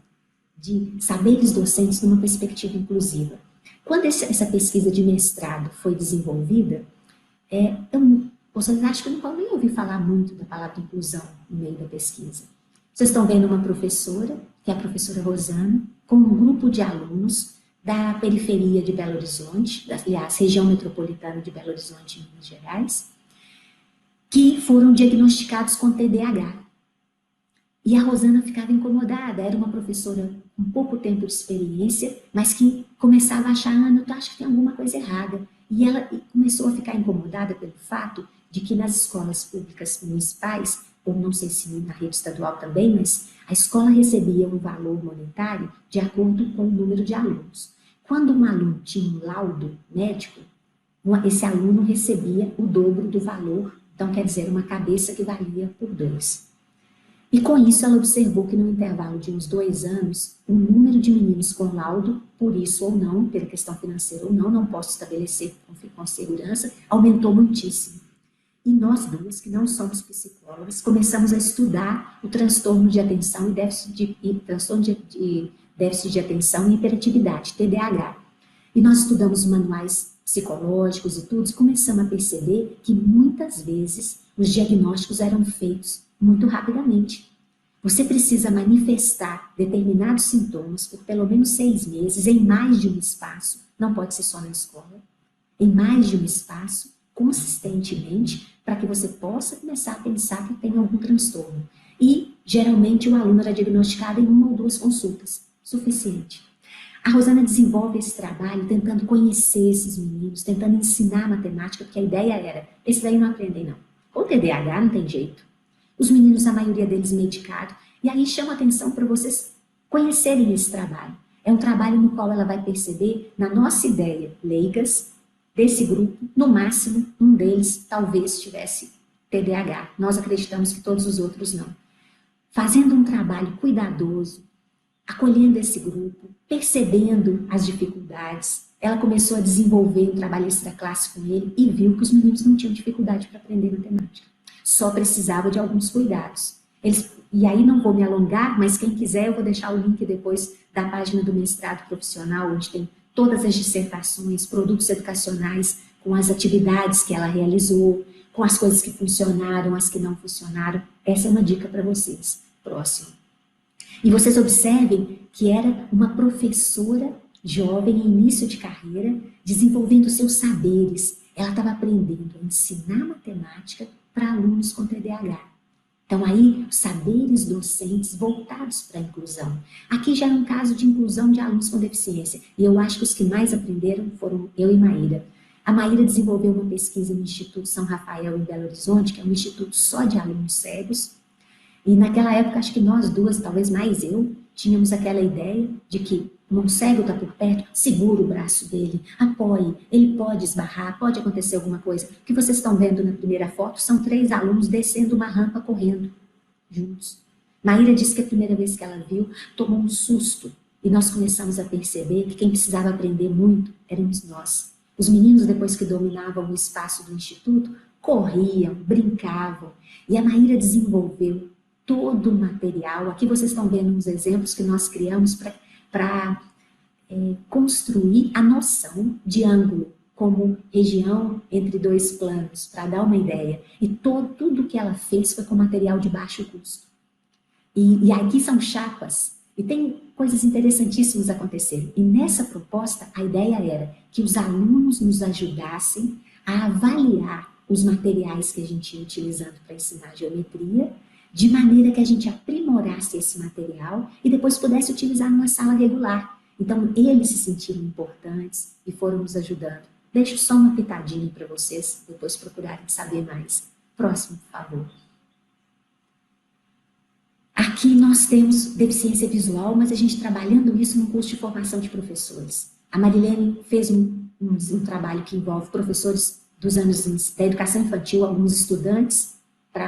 de saberes docentes numa perspectiva inclusiva. Quando essa pesquisa de mestrado foi desenvolvida, vocês acham que eu não nem ouvi falar muito da palavra inclusão no meio da pesquisa. Vocês estão vendo uma professora, que é a professora Rosana, com um grupo de alunos da periferia de Belo Horizonte, aliás, região metropolitana de Belo Horizonte, em Minas Gerais, que foram diagnosticados com TDAH. E a Rosana ficava incomodada, era uma professora com pouco tempo de experiência, mas que começava a achar, Ana, tu acha que tem alguma coisa errada? E ela começou a ficar incomodada pelo fato de que nas escolas públicas municipais, ou não sei se na rede estadual também, mas a escola recebia um valor monetário de acordo com o número de alunos. Quando um aluno tinha um laudo médico, esse aluno recebia o dobro do valor, então quer dizer, uma cabeça que valia por 2. E com isso ela observou que no intervalo de uns 2 anos, o número de meninos com laudo, por isso ou não, pela questão financeira ou não posso estabelecer com segurança, aumentou muitíssimo. E nós duas, que não somos psicólogas, começamos a estudar o transtorno de atenção e transtorno de déficit de atenção e hiperatividade, TDAH. E nós estudamos manuais psicológicos e tudo, e começamos a perceber que muitas vezes os diagnósticos eram feitos muito rapidamente. Você precisa manifestar determinados sintomas por pelo menos 6 meses, em mais de um espaço, não pode ser só na escola, em mais de um espaço, consistentemente, para que você possa começar a pensar que tem algum transtorno. E, geralmente, o aluno era diagnosticado em 1 ou 2 consultas, suficiente. A Rosana desenvolve esse trabalho tentando conhecer esses meninos, tentando ensinar matemática, porque a ideia era, esse daí não aprendem não. Com TDAH não tem jeito. Os meninos, a maioria deles medicados, e aí chama atenção para vocês conhecerem esse trabalho. É um trabalho no qual ela vai perceber, na nossa ideia, leigas, desse grupo, no máximo, um deles talvez tivesse TDAH. Nós acreditamos que todos os outros não. Fazendo um trabalho cuidadoso, acolhendo esse grupo, percebendo as dificuldades, ela começou a desenvolver um trabalho extraclasse com ele e viu que os meninos não tinham dificuldade para aprender matemática. Só precisava de alguns cuidados. E aí não vou me alongar, mas quem quiser eu vou deixar o link depois da página do mestrado profissional, onde tem todas as dissertações, produtos educacionais, com as atividades que ela realizou, com as coisas que funcionaram, as que não funcionaram. Essa é uma dica para vocês. Próximo. E vocês observem que era uma professora jovem, em início de carreira, desenvolvendo seus saberes. Ela estava aprendendo a ensinar matemática para alunos com TDAH. Então aí, saberes docentes voltados para a inclusão. Aqui já é um caso de inclusão de alunos com deficiência, e eu acho que os que mais aprenderam foram eu e Maíra. A Maíra desenvolveu uma pesquisa no Instituto São Rafael, em Belo Horizonte, que é um instituto só de alunos cegos, e naquela época, acho que nós duas, talvez mais eu, tínhamos aquela ideia de que um cego está por perto, segura o braço dele, apoie, ele pode esbarrar, pode acontecer alguma coisa. O que vocês estão vendo na primeira foto são 3 alunos descendo uma rampa correndo, juntos. Maíra disse que a primeira vez que ela viu, tomou um susto, e nós começamos a perceber que quem precisava aprender muito éramos nós. Os meninos, depois que dominavam o espaço do instituto, corriam, brincavam, e a Maíra desenvolveu todo o material. Aqui vocês estão vendo uns exemplos que nós criamos para construir a noção de ângulo como região entre 2 planos, para dar uma ideia. E tudo que ela fez foi com material de baixo custo. E aqui são chapas, e tem coisas interessantíssimas acontecendo. E nessa proposta, a ideia era que os alunos nos ajudassem a avaliar os materiais que a gente ia utilizando para ensinar geometria, de maneira que a gente aprimorasse esse material e depois pudesse utilizar numa sala regular. Então, eles se sentiram importantes e foram nos ajudando. Deixo só uma pitadinha para vocês, depois procurarem saber mais. Próximo, por favor. Aqui nós temos deficiência visual, mas a gente trabalhando isso no curso de formação de professores. A Marilene fez um trabalho que envolve professores dos anos da educação infantil, alguns estudantes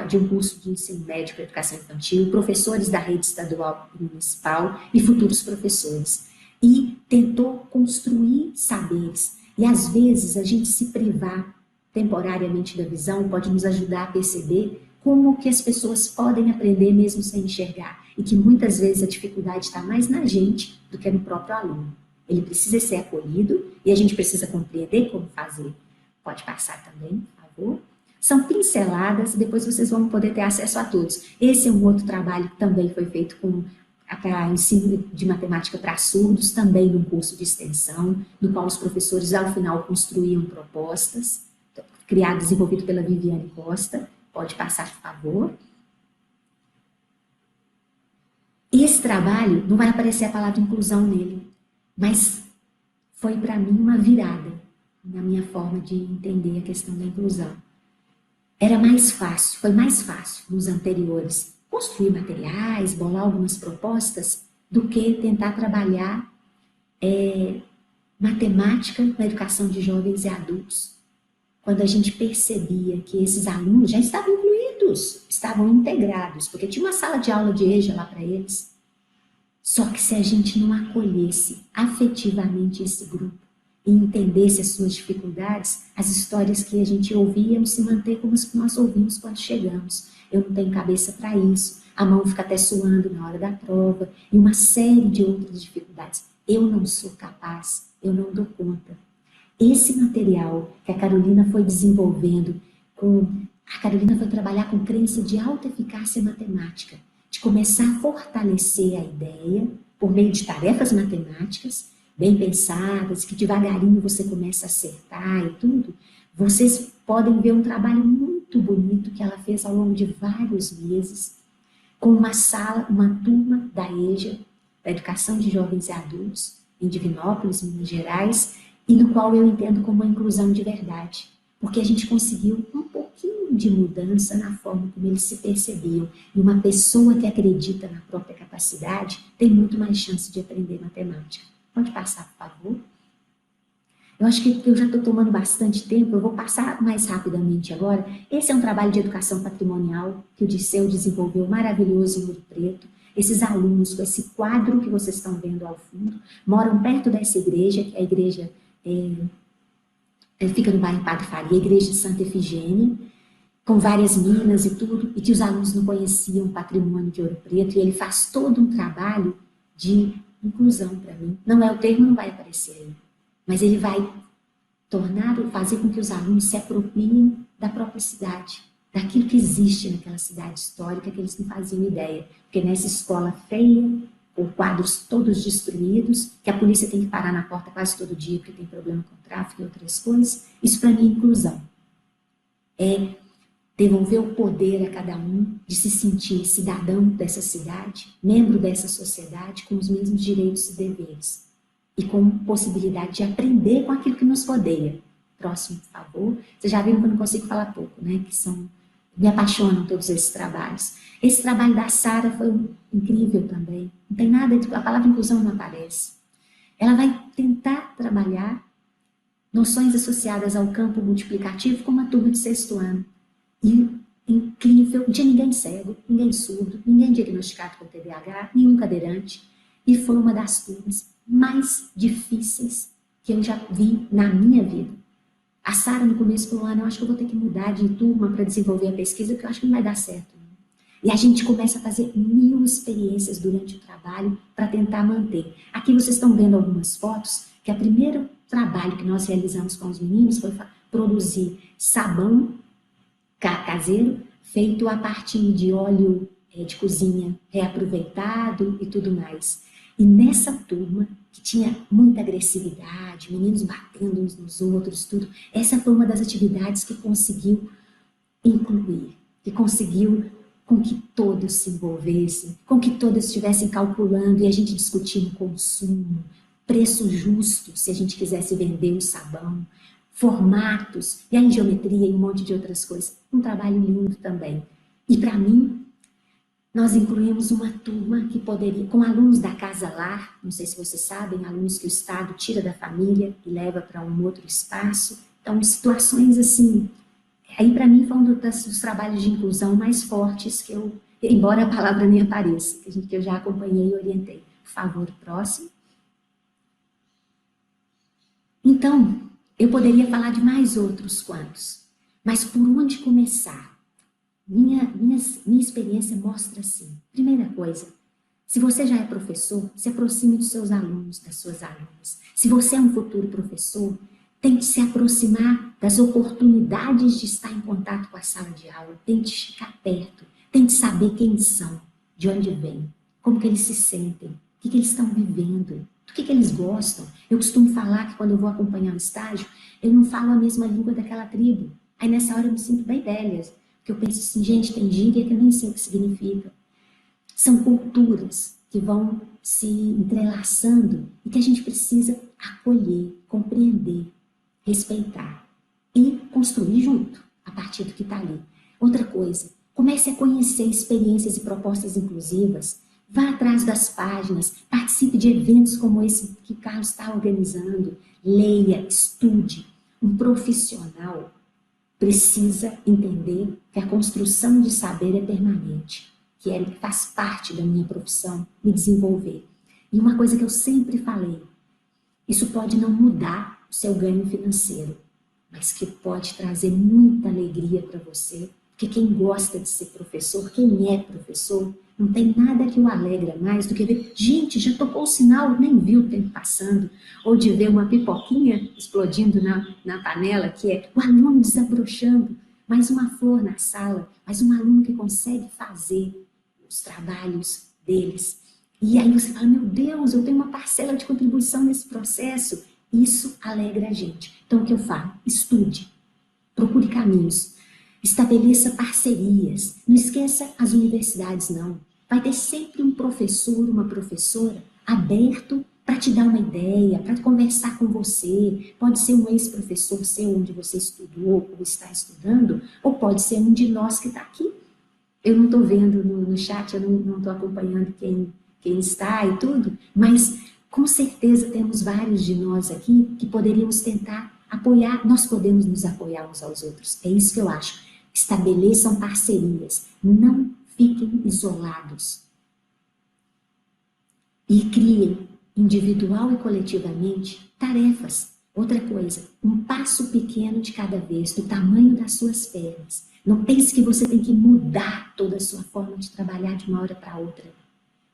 de um curso de ensino médio para educação infantil, professores da rede estadual e municipal e futuros professores. E tentou construir saberes. E às vezes a gente se privar temporariamente da visão pode nos ajudar a perceber como que as pessoas podem aprender mesmo sem enxergar. E que muitas vezes a dificuldade está mais na gente do que no próprio aluno. Ele precisa ser acolhido e a gente precisa compreender como fazer. Pode passar também, por favor. São pinceladas, depois vocês vão poder ter acesso a todos. Esse é um outro trabalho que também foi feito para ensino de matemática para surdos, também num curso de extensão, no qual os professores, ao final, construíam propostas, desenvolvido pela Viviane Costa, Pode passar, por favor. Esse trabalho, não vai aparecer a palavra inclusão nele, mas foi para mim uma virada na minha forma de entender a questão da inclusão. Era mais fácil, foi mais fácil nos anteriores construir materiais, bolar algumas propostas, do que tentar trabalhar matemática na educação de jovens e adultos. Quando a gente percebia que esses alunos já estavam incluídos, estavam integrados, porque tinha uma sala de aula de EJA lá para eles. Só que se a gente não acolhesse afetivamente esse grupo e entendesse as suas dificuldades, as histórias que a gente ouvia iam se manter como as que nós ouvimos quando chegamos. Eu não tenho cabeça para isso, a mão fica até suando na hora da prova, e uma série de outras dificuldades. Eu não sou capaz, eu não dou conta. Esse material que a Carolina foi desenvolvendo, a Carolina foi trabalhar com crença de alta eficácia matemática, de começar a fortalecer a ideia por meio de tarefas matemáticas, bem pensadas, que devagarinho você começa a acertar e tudo. Vocês podem ver um trabalho muito bonito que ela fez ao longo de vários meses, com uma turma da EJA, da Educação de Jovens e Adultos, em Divinópolis, Minas Gerais, e no qual eu entendo como uma inclusão de verdade, porque a gente conseguiu um pouquinho de mudança na forma como eles se percebiam. E uma pessoa que acredita na própria capacidade tem muito mais chance de aprender matemática. Pode passar, por favor? Eu acho que eu já estou tomando bastante tempo, eu vou passar mais rapidamente agora. Esse é um trabalho de educação patrimonial que o Disseu desenvolveu maravilhoso em Ouro Preto. Esses alunos, com esse quadro que vocês estão vendo ao fundo, moram perto dessa igreja, que é a igreja fica no bairro Padre Faria, a igreja de Santa Efigênia, com várias minas e tudo, e que os alunos não conheciam o patrimônio de Ouro Preto, e ele faz todo um trabalho de inclusão para mim. Não é o termo, não vai aparecer aí, mas ele vai fazer com que os alunos se apropriem da própria cidade, daquilo que existe naquela cidade histórica que eles não faziam ideia, porque nessa escola feia, por quadros todos destruídos, que a polícia tem que parar na porta quase todo dia porque tem problema com o tráfico e outras coisas, isso para mim é inclusão. É devolver o poder a cada um de se sentir cidadão dessa cidade, membro dessa sociedade, com os mesmos direitos e deveres, e com possibilidade de aprender com aquilo que nos rodeia. Próximo, por favor. Vocês já viram que eu não consigo falar pouco, né? Me apaixonam todos esses trabalhos. Esse trabalho da Sara foi incrível também. Não tem nada, a palavra inclusão não aparece. Ela vai tentar trabalhar noções associadas ao campo multiplicativo com uma turma de 6º ano. E incrível, não tinha ninguém cego, ninguém surdo, ninguém diagnosticado com TDAH, nenhum cadeirante. E foi uma das turmas mais difíceis que eu já vi na minha vida. A Sara, no começo do ano, eu acho que eu vou ter que mudar de turma para desenvolver a pesquisa, porque eu acho que não vai dar certo. E a gente começa a fazer 1000 experiências durante o trabalho para tentar manter. Aqui vocês estão vendo algumas fotos, que o primeiro trabalho que nós realizamos com os meninos foi produzir sabão caseiro, feito a partir de óleo de cozinha reaproveitado e tudo mais. E nessa turma, que tinha muita agressividade, meninos batendo uns nos outros, tudo, essa foi uma das atividades que conseguiu incluir, que conseguiu com que todos se envolvessem, com que todos estivessem calculando e a gente discutindo consumo, preço justo, se a gente quisesse vender o sabão, formatos, e a geometria e um monte de outras coisas. Um trabalho lindo também. E para mim, nós incluímos uma turma que poderia, com alunos da Casa Lar, não sei se vocês sabem, alunos que o Estado tira da família e leva para um outro espaço. Então, situações assim, aí para mim foi um dos trabalhos de inclusão mais fortes que eu, embora a palavra nem apareça, que eu já acompanhei e orientei. Por favor, próximo. Então, eu poderia falar de mais outros quantos, mas por onde começar? Minha experiência mostra assim. Primeira coisa, se você já é professor, se aproxime dos seus alunos, das suas alunas. Se você é um futuro professor, tente se aproximar das oportunidades de estar em contato com a sala de aula. Tente ficar perto, tente saber quem são, de onde vêm, como que eles se sentem, o que eles estão vivendo, do que eles gostam. Eu costumo falar que quando eu vou acompanhar um estágio, eu não falo a mesma língua daquela tribo. Aí nessa hora eu me sinto bem velha, Porque eu penso assim, gente, tem gíria que eu nem sei o que significa. São culturas que vão se entrelaçando e que a gente precisa acolher, compreender, respeitar e construir junto, a partir do que está ali. Outra coisa, comece a conhecer experiências e propostas inclusivas, vá atrás das páginas, participe de eventos como esse que o Carlos está organizando, leia, estude. Um profissional precisa entender que a construção de saber é permanente, que faz parte da minha profissão, me desenvolver. E uma coisa que eu sempre falei, isso pode não mudar o seu ganho financeiro, mas que pode trazer muita alegria para você, porque quem gosta de ser professor, quem é professor, não tem nada que o alegra mais do que ver, gente, já tocou o sinal, nem viu o tempo passando, ou de ver uma pipoquinha explodindo na panela, que é o aluno desabrochando, mais uma flor na sala, mais um aluno que consegue fazer os trabalhos deles. E aí você fala, meu Deus, eu tenho uma parcela de contribuição nesse processo. Isso alegra a gente. Então, o que eu falo? Estude, procure caminhos, estabeleça parcerias. Não esqueça as universidades, não. Vai ter sempre um professor, uma professora aberto para te dar uma ideia, para conversar com você. Pode ser um ex-professor seu, onde você estudou ou está estudando, ou pode ser um de nós que está aqui. Eu não estou vendo no chat, eu não estou acompanhando quem está e tudo, mas com certeza temos vários de nós aqui que poderíamos tentar apoiar, nós podemos nos apoiar uns aos outros. É isso que eu acho. Estabeleçam parcerias, não fiquem isolados. E criem, individual e coletivamente, tarefas. Outra coisa, um passo pequeno de cada vez, do tamanho das suas pernas. Não pense que você tem que mudar toda a sua forma de trabalhar de uma hora para outra.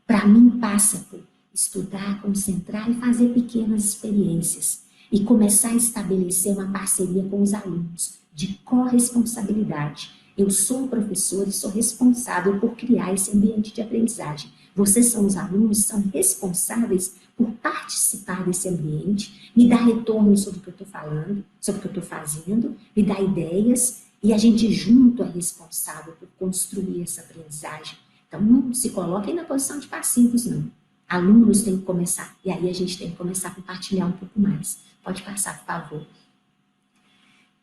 Para mim, passa por estudar, concentrar e fazer pequenas experiências. E começar a estabelecer uma parceria com os alunos, de corresponsabilidade. Eu sou professor e sou responsável por criar esse ambiente de aprendizagem. Vocês são os alunos, são responsáveis por participar desse ambiente, me dar retorno sobre o que eu estou falando, sobre o que eu estou fazendo, me dar ideias, e a gente junto é responsável por construir essa aprendizagem. Então, não se coloquem na posição de passivos, não. Alunos têm que começar, e aí a gente tem que começar a compartilhar um pouco mais. Pode passar, por favor.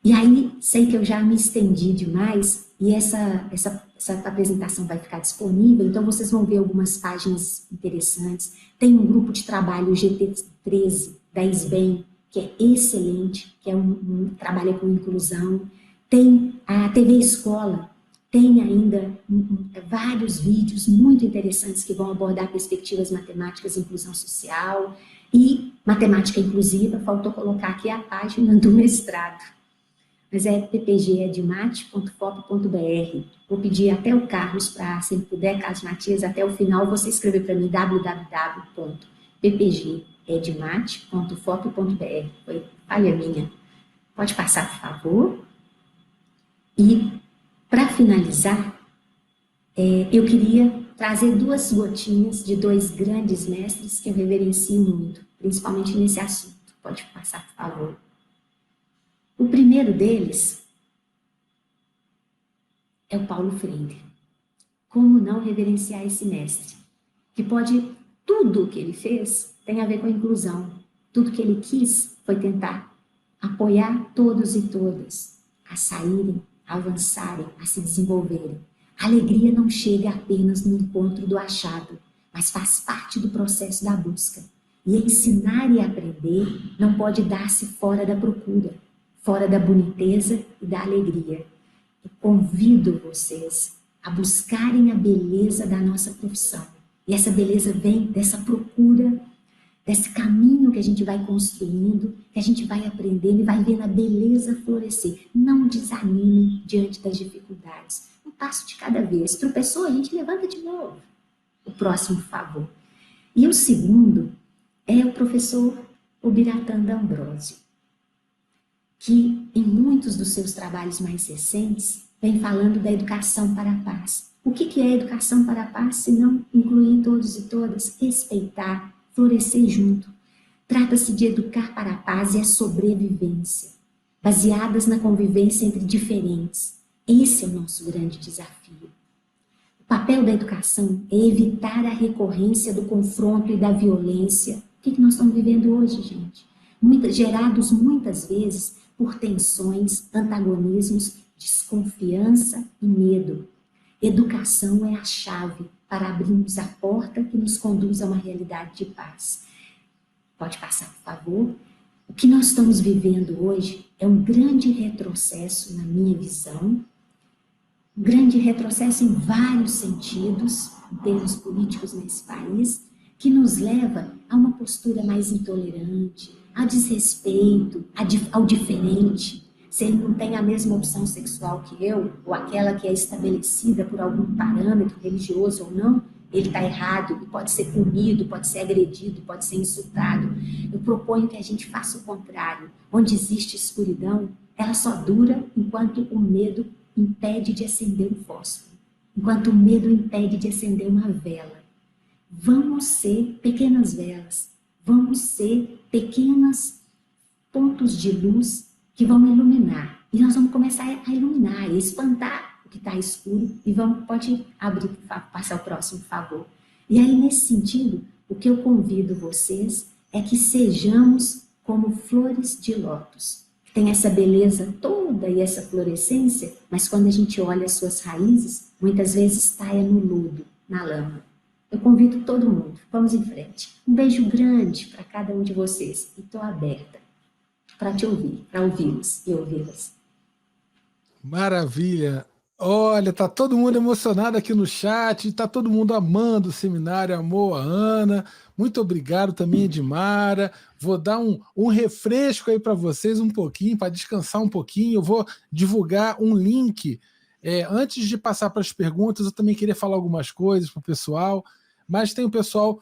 E aí, sei que eu já me estendi demais, e essa apresentação vai ficar disponível, então vocês vão ver algumas páginas interessantes. Tem um grupo de trabalho, o GT13, da SBEM, que é excelente, que trabalha com inclusão. Tem a TV Escola, tem ainda vários vídeos muito interessantes que vão abordar perspectivas matemáticas e inclusão social e matemática inclusiva. Faltou colocar aqui a página do mestrado, mas é ppgedmate.fop.br. Vou pedir até o Carlos para, se ele puder, Carlos Matias, até o final você escrever para mim www.ppgedmate.fop.br. Foi falha minha. Pode passar, por favor. E, para finalizar, eu queria trazer duas gotinhas de dois grandes mestres que eu reverencio muito, principalmente nesse assunto. Pode passar, por favor. O primeiro deles é o Paulo Freire. Como não reverenciar esse mestre? Que tudo o que ele fez tem a ver com a inclusão. Tudo que ele quis foi tentar apoiar todos e todas a saírem, a avançarem, a se desenvolverem. A alegria não chega apenas no encontro do achado, mas faz parte do processo da busca. E ensinar e aprender não pode dar-se fora da procura, fora da boniteza e da alegria. Eu convido vocês a buscarem a beleza da nossa profissão. E essa beleza vem dessa procura, desse caminho que a gente vai construindo, que a gente vai aprendendo e vai vendo a beleza florescer. Não desanimem diante das dificuldades. Um passo de cada vez. Tropeçou, a gente levanta de novo. O próximo, por favor. E o segundo é o professor Ubiratã D'Ambrosio, que em muitos dos seus trabalhos mais recentes vem falando da educação para a paz. O que é educação para a paz, se não incluir todos e todas, respeitar, florescer junto? Trata-se de educar para a paz e a sobrevivência, baseadas na convivência entre diferentes, Esse é o nosso grande desafio. O papel da educação é evitar a recorrência do confronto e da violência. O que nós estamos vivendo hoje, gente? Gerados muitas vezes por tensões, antagonismos, desconfiança e medo. Educação é a chave para abrirmos a porta que nos conduz a uma realidade de paz. Pode passar, por favor? O que nós estamos vivendo hoje é um grande retrocesso, na minha visão, um grande retrocesso em vários sentidos, em termos políticos nesse país, que nos leva a uma postura mais intolerante, a desrespeito, ao diferente. Se ele não tem a mesma opção sexual que eu, ou aquela que é estabelecida por algum parâmetro religioso ou não, ele está errado e pode ser punido, pode ser agredido, pode ser insultado. Eu proponho que a gente faça o contrário. Onde existe escuridão, ela só dura enquanto o medo impede de acender um fósforo, enquanto o medo impede de acender uma vela. Vamos ser pequenas velas, vamos ser pequenos pontos de luz que vão iluminar. E nós vamos começar a iluminar, a espantar o que está escuro. E pode abrir, passar o próximo, por favor. E aí, nesse sentido, o que eu convido vocês é que sejamos como flores de lótus. Tem essa beleza toda e essa florescência, mas quando a gente olha as suas raízes, muitas vezes taia no lodo, na lama. Eu convido todo mundo, vamos em frente. Um beijo grande para cada um de vocês e estou aberta para te ouvir, para ouvi-los e ouvi-las. Maravilha! Olha, tá todo mundo emocionado aqui no chat, tá todo mundo amando o seminário, amou a Ana. Muito obrigado também, Edmara. Vou dar um refresco aí para vocês um pouquinho, para descansar um pouquinho. Eu vou divulgar um link. Antes de passar para as perguntas, eu também queria falar algumas coisas para o pessoal, mas tem o pessoal,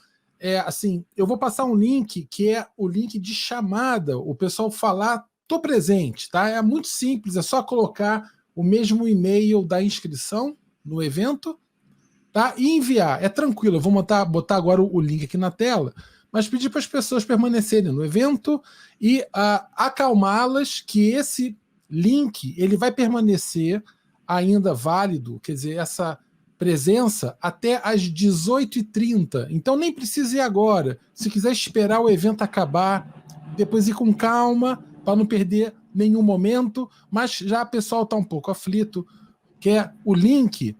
assim, eu vou passar um link que é o link de chamada, o pessoal falar, tô presente, tá? É muito simples, é só colocar o mesmo e-mail da inscrição no evento, tá? E enviar. É tranquilo, eu vou botar agora o link aqui na tela, mas pedir para as pessoas permanecerem no evento e acalmá-las que esse link ele vai permanecer ainda válido, quer dizer, essa presença até às 18h30. Então nem precisa ir agora. Se quiser esperar o evento acabar, depois ir com calma, para não perder nenhum momento, mas já o pessoal está um pouco aflito, que é o link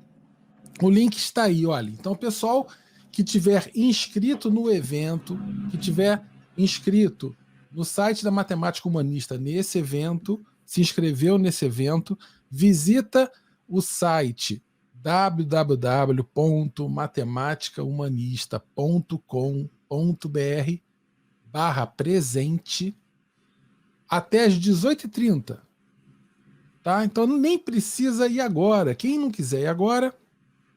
está aí, olha. Então, o pessoal que tiver inscrito no evento, que tiver inscrito no site da Matemática Humanista nesse evento, se inscreveu nesse evento, visita o site www.matematicahumanista.com.br/presente até às 18h30. Tá? Então nem precisa ir agora. Quem não quiser ir agora,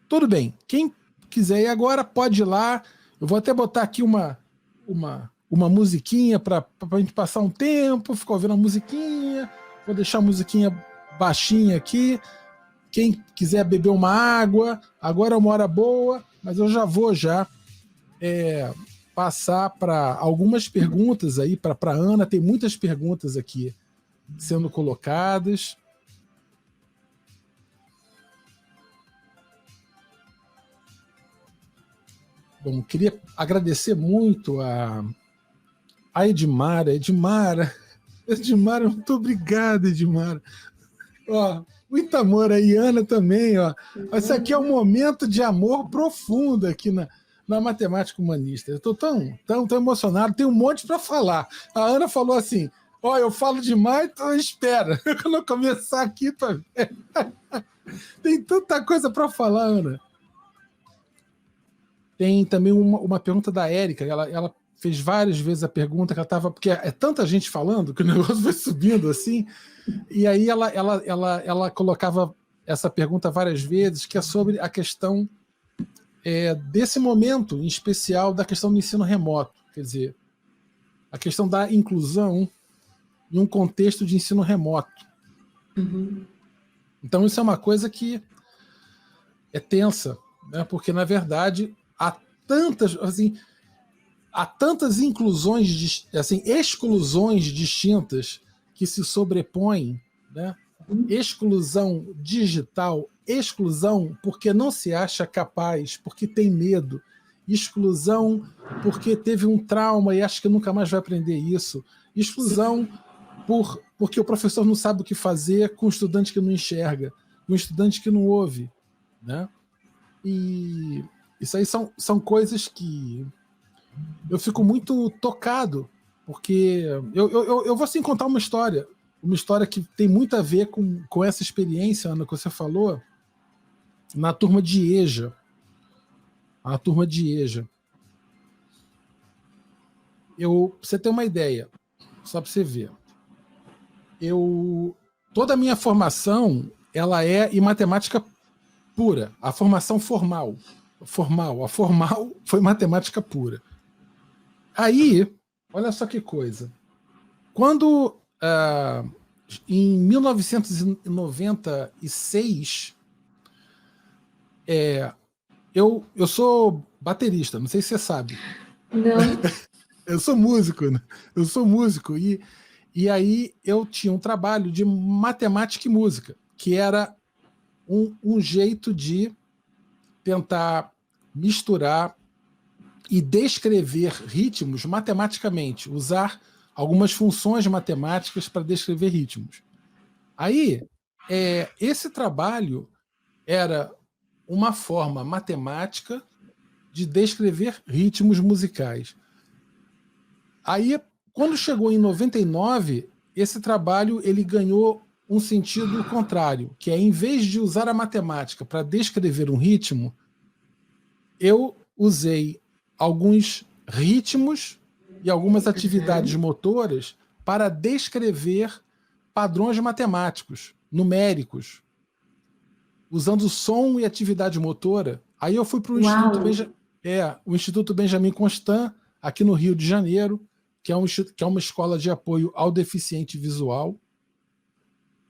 tudo bem. Quem quiser ir agora, pode ir lá. Eu vou até botar aqui uma musiquinha para a gente passar um tempo, ficar ouvindo a musiquinha. Vou deixar a musiquinha baixinha aqui. Quem quiser beber uma água, agora é uma hora boa, mas eu já vou passar para algumas perguntas aí para a Ana. Tem muitas perguntas aqui sendo colocadas. Bom, queria agradecer muito a Edmara. Edmara, muito obrigado, Edmara. Ó, muito amor aí, Ana também. Ó. Esse aqui é um momento de amor profundo aqui na Matemática Humanista. Eu estou tão emocionado, tem um monte para falar. A Ana falou assim, ó, eu falo demais, então espera. Quando eu começar aqui, tem tanta coisa para falar, Ana. Tem também uma pergunta da Érica, ela fez várias vezes a pergunta que ela estava, porque é tanta gente falando que o negócio vai subindo assim, e aí ela colocava essa pergunta várias vezes, que é sobre a questão desse momento em especial da questão do ensino remoto, quer dizer, a questão da inclusão em um contexto de ensino remoto. Uhum. Então isso é uma coisa que é tensa, né? Porque na verdade há tantas inclusões, assim, exclusões distintas que se sobrepõem, né? exclusão digital, exclusão porque não se acha capaz, porque tem medo, exclusão porque teve um trauma e acha que nunca mais vai aprender isso, exclusão porque o professor não sabe o que fazer com o estudante que não enxerga, com o estudante que não ouve, né? E isso aí são coisas que eu fico muito tocado, porque eu vou assim contar uma história que tem muito a ver com essa experiência, Ana, que você falou, na turma de EJA. A turma de EJA. Pra você ter uma ideia, só para você ver. Toda a minha formação ela é em matemática pura, a formação formal. A formal foi matemática pura. Aí, olha só que coisa. Quando, em 1996, eu sou baterista, não sei se você sabe. Não. Eu sou músico, né? Eu sou músico. E aí eu tinha um trabalho de matemática e música, que era um jeito de tentar misturar e descrever ritmos matematicamente, usar algumas funções matemáticas para descrever ritmos. Aí, esse trabalho era uma forma matemática de descrever ritmos musicais. Aí, quando chegou em 99, esse trabalho ele ganhou um sentido contrário, que é, em vez de usar a matemática para descrever um ritmo, eu usei alguns ritmos e algumas atividades motoras para descrever padrões matemáticos, numéricos, usando som e atividade motora. Aí eu fui para o Instituto Benjamin Constant, aqui no Rio de Janeiro, que é uma escola de apoio ao deficiente visual.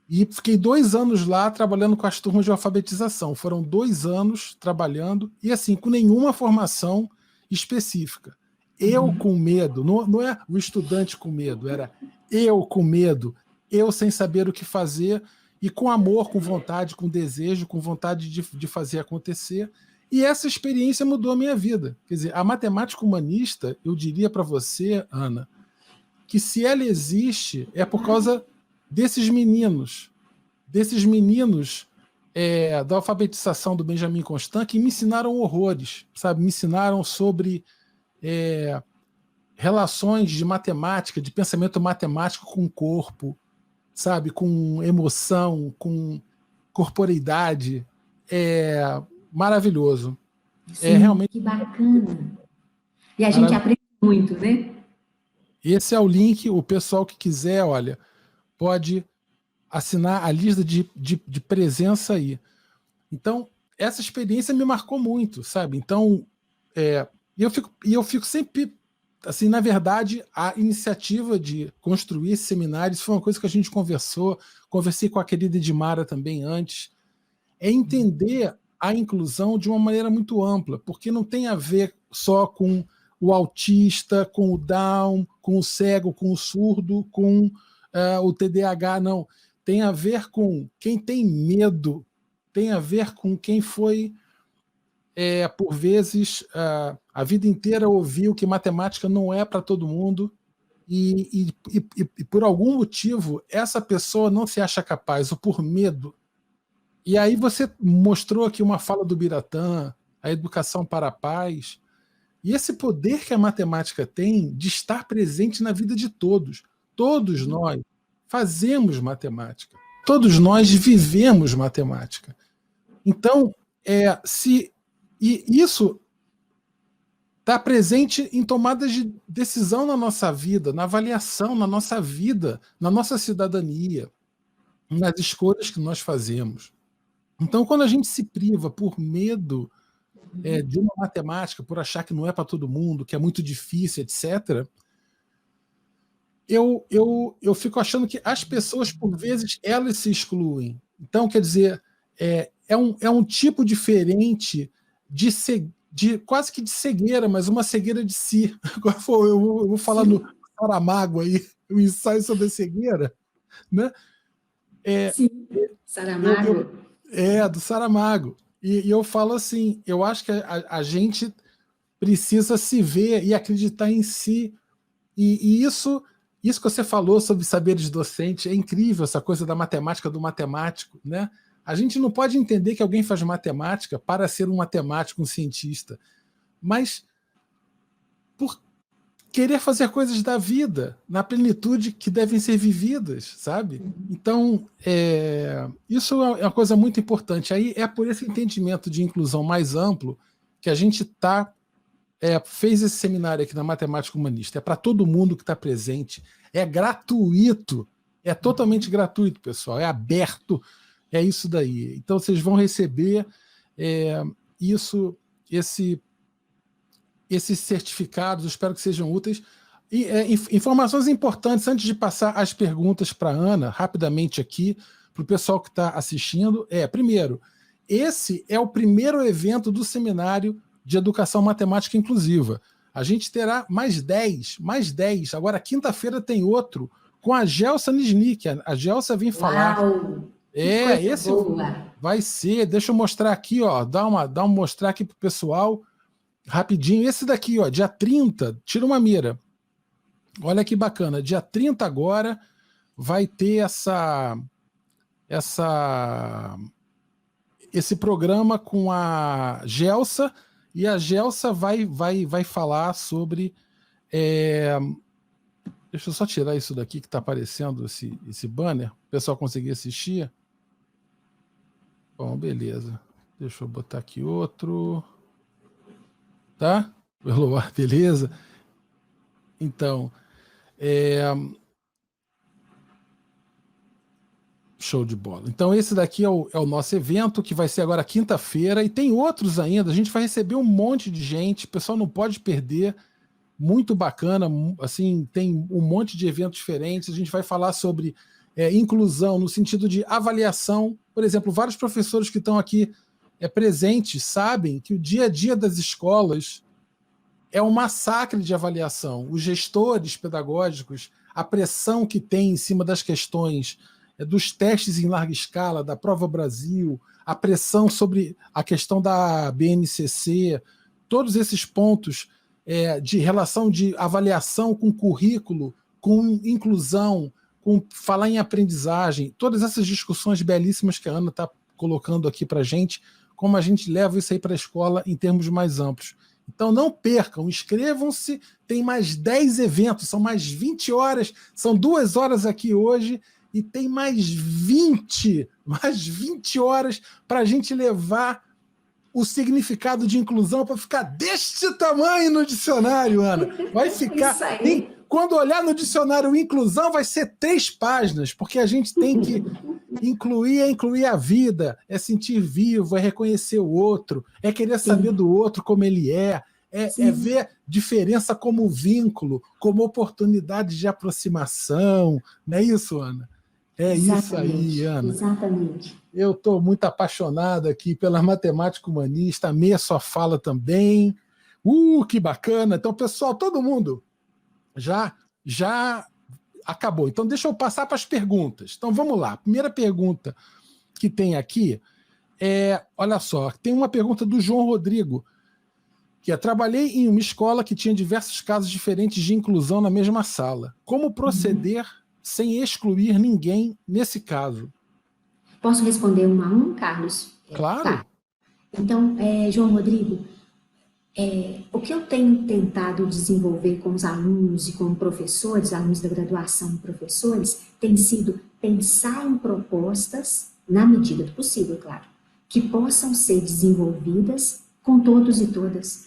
E fiquei 2 anos lá trabalhando com as turmas de alfabetização. Foram 2 anos trabalhando e assim, com nenhuma formação específica. Eu com medo, não é o estudante com medo, era eu com medo, eu sem saber o que fazer e com amor, com vontade, com desejo, com vontade de fazer acontecer. E essa experiência mudou a minha vida. Quer dizer, a matemática humanista, eu diria para você, Ana, que se ela existe é por causa desses meninos da alfabetização do Benjamin Constant, que me ensinaram horrores, sabe? Me ensinaram sobre relações de matemática, de pensamento matemático com o corpo, sabe? Com emoção, com corporeidade. É maravilhoso. Sim, Realmente que bacana. E a gente maravilhoso. aprende muito, né? Esse é o link, o pessoal que quiser, olha, pode assinar a lista de presença aí. Então, essa experiência me marcou muito, sabe? Então, eu fico sempre, assim, na verdade, a iniciativa de construir esse seminário, isso foi uma coisa que a gente conversei com a querida Edmara também antes, é entender a inclusão de uma maneira muito ampla, porque não tem a ver só com o autista, com o Down, com o cego, com o surdo, com o TDAH, não. Tem a ver com quem tem medo, tem a ver com quem foi, por vezes, a vida inteira ouviu que matemática não é para todo mundo e por algum motivo essa pessoa não se acha capaz, ou por medo. E aí você mostrou aqui uma fala do Biratã, a educação para a paz, e esse poder que a matemática tem de estar presente na vida de todos. Todos nós fazemos matemática. Todos nós vivemos matemática. Então, isso está presente em tomadas de decisão na nossa vida, na avaliação, na nossa vida, na nossa cidadania, nas escolhas que nós fazemos. Então, quando a gente se priva por medo de uma matemática, por achar que não é para todo mundo, que é muito difícil, etc., eu fico achando que as pessoas, por vezes, elas se excluem. Então, quer dizer, é um tipo diferente de quase que de cegueira, mas uma cegueira de si. Agora eu vou falar no Saramago aí, o ensaio sobre a cegueira, né? Sim, Saramago. Do Saramago. E eu falo assim, eu acho que a gente precisa se ver e acreditar em si. E isso que você falou sobre saberes docentes é incrível, essa coisa da matemática do matemático, né? A gente não pode entender que alguém faz matemática para ser um matemático, um cientista, mas por querer fazer coisas da vida, na plenitude que devem ser vividas, sabe? Então, isso é uma coisa muito importante. Aí é por esse entendimento de inclusão mais amplo que a gente fez esse seminário aqui na Matemática Humanista. É para todo mundo que está presente, é gratuito, é totalmente gratuito, pessoal, é aberto, é isso daí. Então, vocês vão receber esses certificados, eu espero que sejam úteis. E, informações importantes, antes de passar as perguntas para a Ana, rapidamente aqui, para o pessoal que está assistindo, primeiro, esse é o primeiro evento do seminário de Educação Matemática Inclusiva. A gente terá mais 10. Agora, quinta-feira tem outro, com a Gelsa Nisnik. A Gelsa vem falar. Uau! Esse boa. Vai ser. Deixa eu mostrar aqui, ó. Dá um mostrar aqui para o pessoal. Rapidinho, esse daqui, ó, dia 30, tira uma mira. Olha que bacana, dia 30 agora vai ter esse programa com a Gelsa, e a Gelsa vai falar sobre... deixa eu só tirar isso daqui que está aparecendo, esse banner, o pessoal conseguir assistir. Bom, beleza. Deixa eu botar aqui outro... Tá? Beleza? Então, show de bola. Então, esse daqui é o nosso evento, que vai ser agora quinta-feira, e tem outros ainda. A gente vai receber um monte de gente, o pessoal não pode perder. Muito bacana, assim, tem um monte de eventos diferentes. A gente vai falar sobre inclusão no sentido de avaliação. Por exemplo, vários professores que estão aqui presentes sabem que o dia a dia das escolas é um massacre de avaliação. Os gestores pedagógicos, a pressão que tem em cima das questões dos testes em larga escala, da Prova Brasil, a pressão sobre a questão da BNCC, todos esses pontos de relação de avaliação com currículo, com inclusão, com falar em aprendizagem, todas essas discussões belíssimas que a Ana está colocando aqui para a gente, como a gente leva isso aí para a escola em termos mais amplos. Então não percam, inscrevam-se, tem mais 10 eventos, são mais 20 horas, são 2 horas aqui hoje, e tem mais 20 horas para a gente levar o significado de inclusão para ficar deste tamanho no dicionário, Ana. Vai ficar... Isso aí. Quando olhar no dicionário inclusão, vai ser 3 páginas, porque a gente tem que incluir a vida, é sentir vivo, é reconhecer o outro, é querer saber do outro como ele é ver diferença como vínculo, como oportunidade de aproximação. Não é isso, Ana? Isso aí, Ana. Exatamente. Eu estou muito apaixonado aqui pela matemática humanista, amei a sua fala também. Que bacana! Então, pessoal, todo mundo já acabou. Então, deixa eu passar para as perguntas. Então, vamos lá. A primeira pergunta que tem aqui olha só, tem uma pergunta do João Rodrigo, que trabalhei em uma escola que tinha diversos casos diferentes de inclusão na mesma sala. Como proceder sem excluir ninguém nesse caso? Posso responder um a um, Carlos? Claro. Tá. Então, João Rodrigo, o que eu tenho tentado desenvolver com os alunos e com professores, alunos da graduação e professores, tem sido pensar em propostas, na medida do possível, claro, que possam ser desenvolvidas com todos e todas.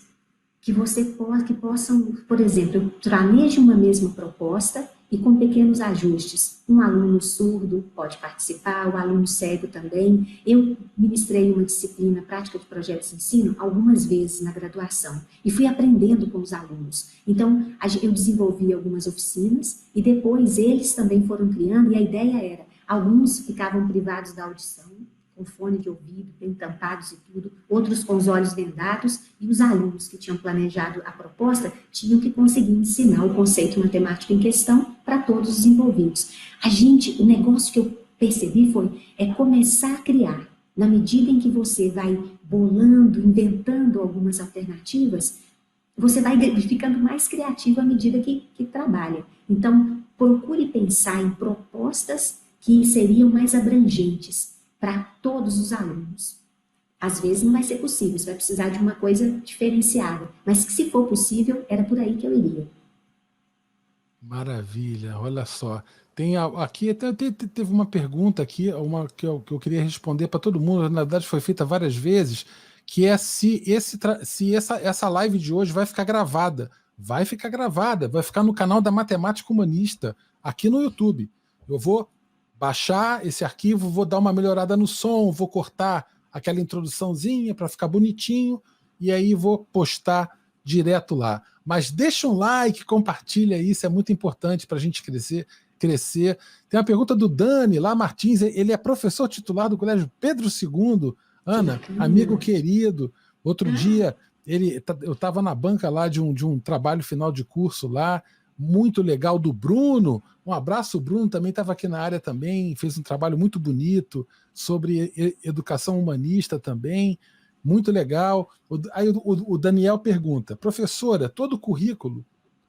Que possam, por exemplo, planeje uma mesma proposta e com pequenos ajustes. Um aluno surdo pode participar, o aluno cego também. Eu ministrei uma disciplina prática de projetos de ensino algumas vezes na graduação e fui aprendendo com os alunos. Então, eu desenvolvi algumas oficinas e depois eles também foram criando, e a ideia era, alguns ficavam privados da audição, com fone de ouvido, bem tampados e tudo, outros com os olhos vendados, e os alunos que tinham planejado a proposta tinham que conseguir ensinar o conceito matemático em questão para todos os envolvidos. O negócio que eu percebi é começar a criar. Na medida em que você vai bolando, inventando algumas alternativas, você vai ficando mais criativo à medida que trabalha. Então, procure pensar em propostas que seriam mais abrangentes para todos os alunos. Às vezes não vai ser possível, você vai precisar de uma coisa diferenciada, mas que se for possível, era por aí que eu iria. Maravilha, olha só. Aqui teve uma pergunta aqui, uma que eu queria responder para todo mundo, na verdade foi feita várias vezes, que é se essa live de hoje vai ficar gravada. Vai ficar gravada, vai ficar no canal da Matemática Humanista, aqui no YouTube. Eu vou baixar esse arquivo, vou dar uma melhorada no som, vou cortar aquela introduçãozinha para ficar bonitinho, e aí vou postar direto lá. Mas deixa um like, compartilha isso, é muito importante para a gente crescer. Tem uma pergunta do Dani, lá Martins, ele é professor titular do Colégio Pedro II. Ana, amigo querido, outro dia eu estava na banca lá de um trabalho final de curso lá, muito legal, do Bruno. Um abraço, o Bruno também estava aqui na área também, fez um trabalho muito bonito sobre educação humanista também, muito legal. Aí o Daniel pergunta, professora, todo currículo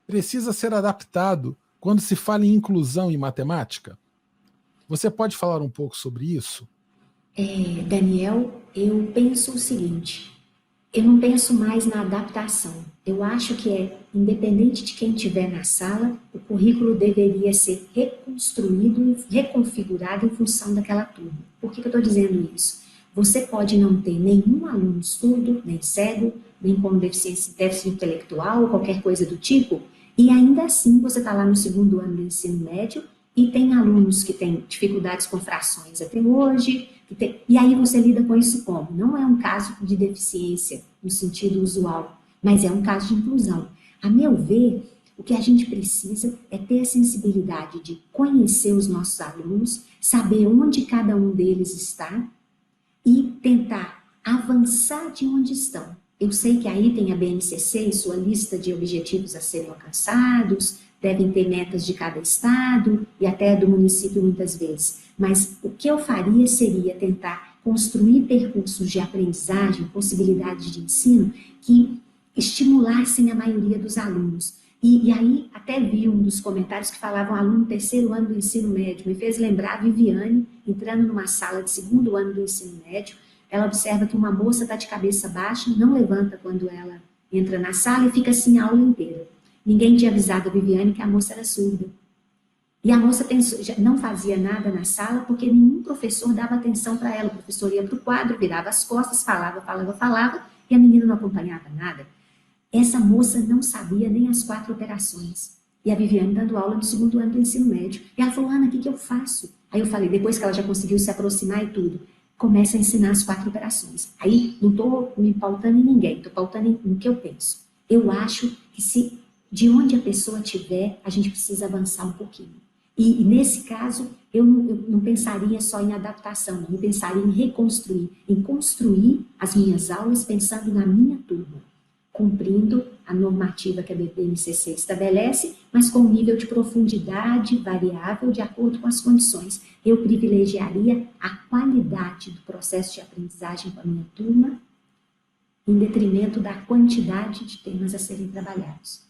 precisa ser adaptado quando se fala em inclusão em matemática? Você pode falar um pouco sobre isso? Daniel, eu penso o seguinte, eu não penso mais na adaptação. Eu acho que independente de quem estiver na sala, o currículo deveria ser reconstruído, reconfigurado em função daquela turma. Por que eu estou dizendo isso? Você pode não ter nenhum aluno surdo, nem cego, nem com déficit intelectual, ou qualquer coisa do tipo, e ainda assim você está lá no segundo ano do ensino médio e tem alunos que têm dificuldades com frações até hoje, e aí você lida com isso como? Não é um caso de deficiência no sentido usual, mas é um caso de inclusão. A meu ver, o que a gente precisa é ter a sensibilidade de conhecer os nossos alunos, saber onde cada um deles está e tentar avançar de onde estão. Eu sei que aí tem a BNCC e sua lista de objetivos a serem alcançados, devem ter metas de cada estado e até do município muitas vezes. Mas o que eu faria seria tentar construir percursos de aprendizagem, possibilidades de ensino que estimulassem a maioria dos alunos. E aí até vi um dos comentários que falavam aluno terceiro ano do ensino médio, me fez lembrar a Viviane entrando numa sala de segundo ano do ensino médio. Ela observa que uma moça está de cabeça baixa, não levanta quando ela entra na sala e fica assim a aula inteira. Ninguém tinha avisado a Viviane que a moça era surda. E a moça pensou, não fazia nada na sala porque nenhum professor dava atenção para ela. O professor ia para o quadro, virava as costas, falava, e a menina não acompanhava nada. Essa moça não sabia nem as 4 operações. E a Viviane dando aula no segundo ano do ensino médio. E ela falou, Ana, o que eu faço? Aí eu falei, depois que ela já conseguiu se aproximar e tudo, começa a ensinar as 4 operações. Aí não estou me pautando em ninguém, estou pautando no que eu penso. Eu acho que de onde a pessoa estiver, a gente precisa avançar um pouquinho. E nesse caso, eu não pensaria só em adaptação, eu pensaria em reconstruir, em construir as minhas aulas pensando na minha turma, cumprindo a normativa que a BNCC estabelece, mas com um nível de profundidade variável de acordo com as condições. Eu privilegiaria a qualidade do processo de aprendizagem com a minha turma, em detrimento da quantidade de temas a serem trabalhados.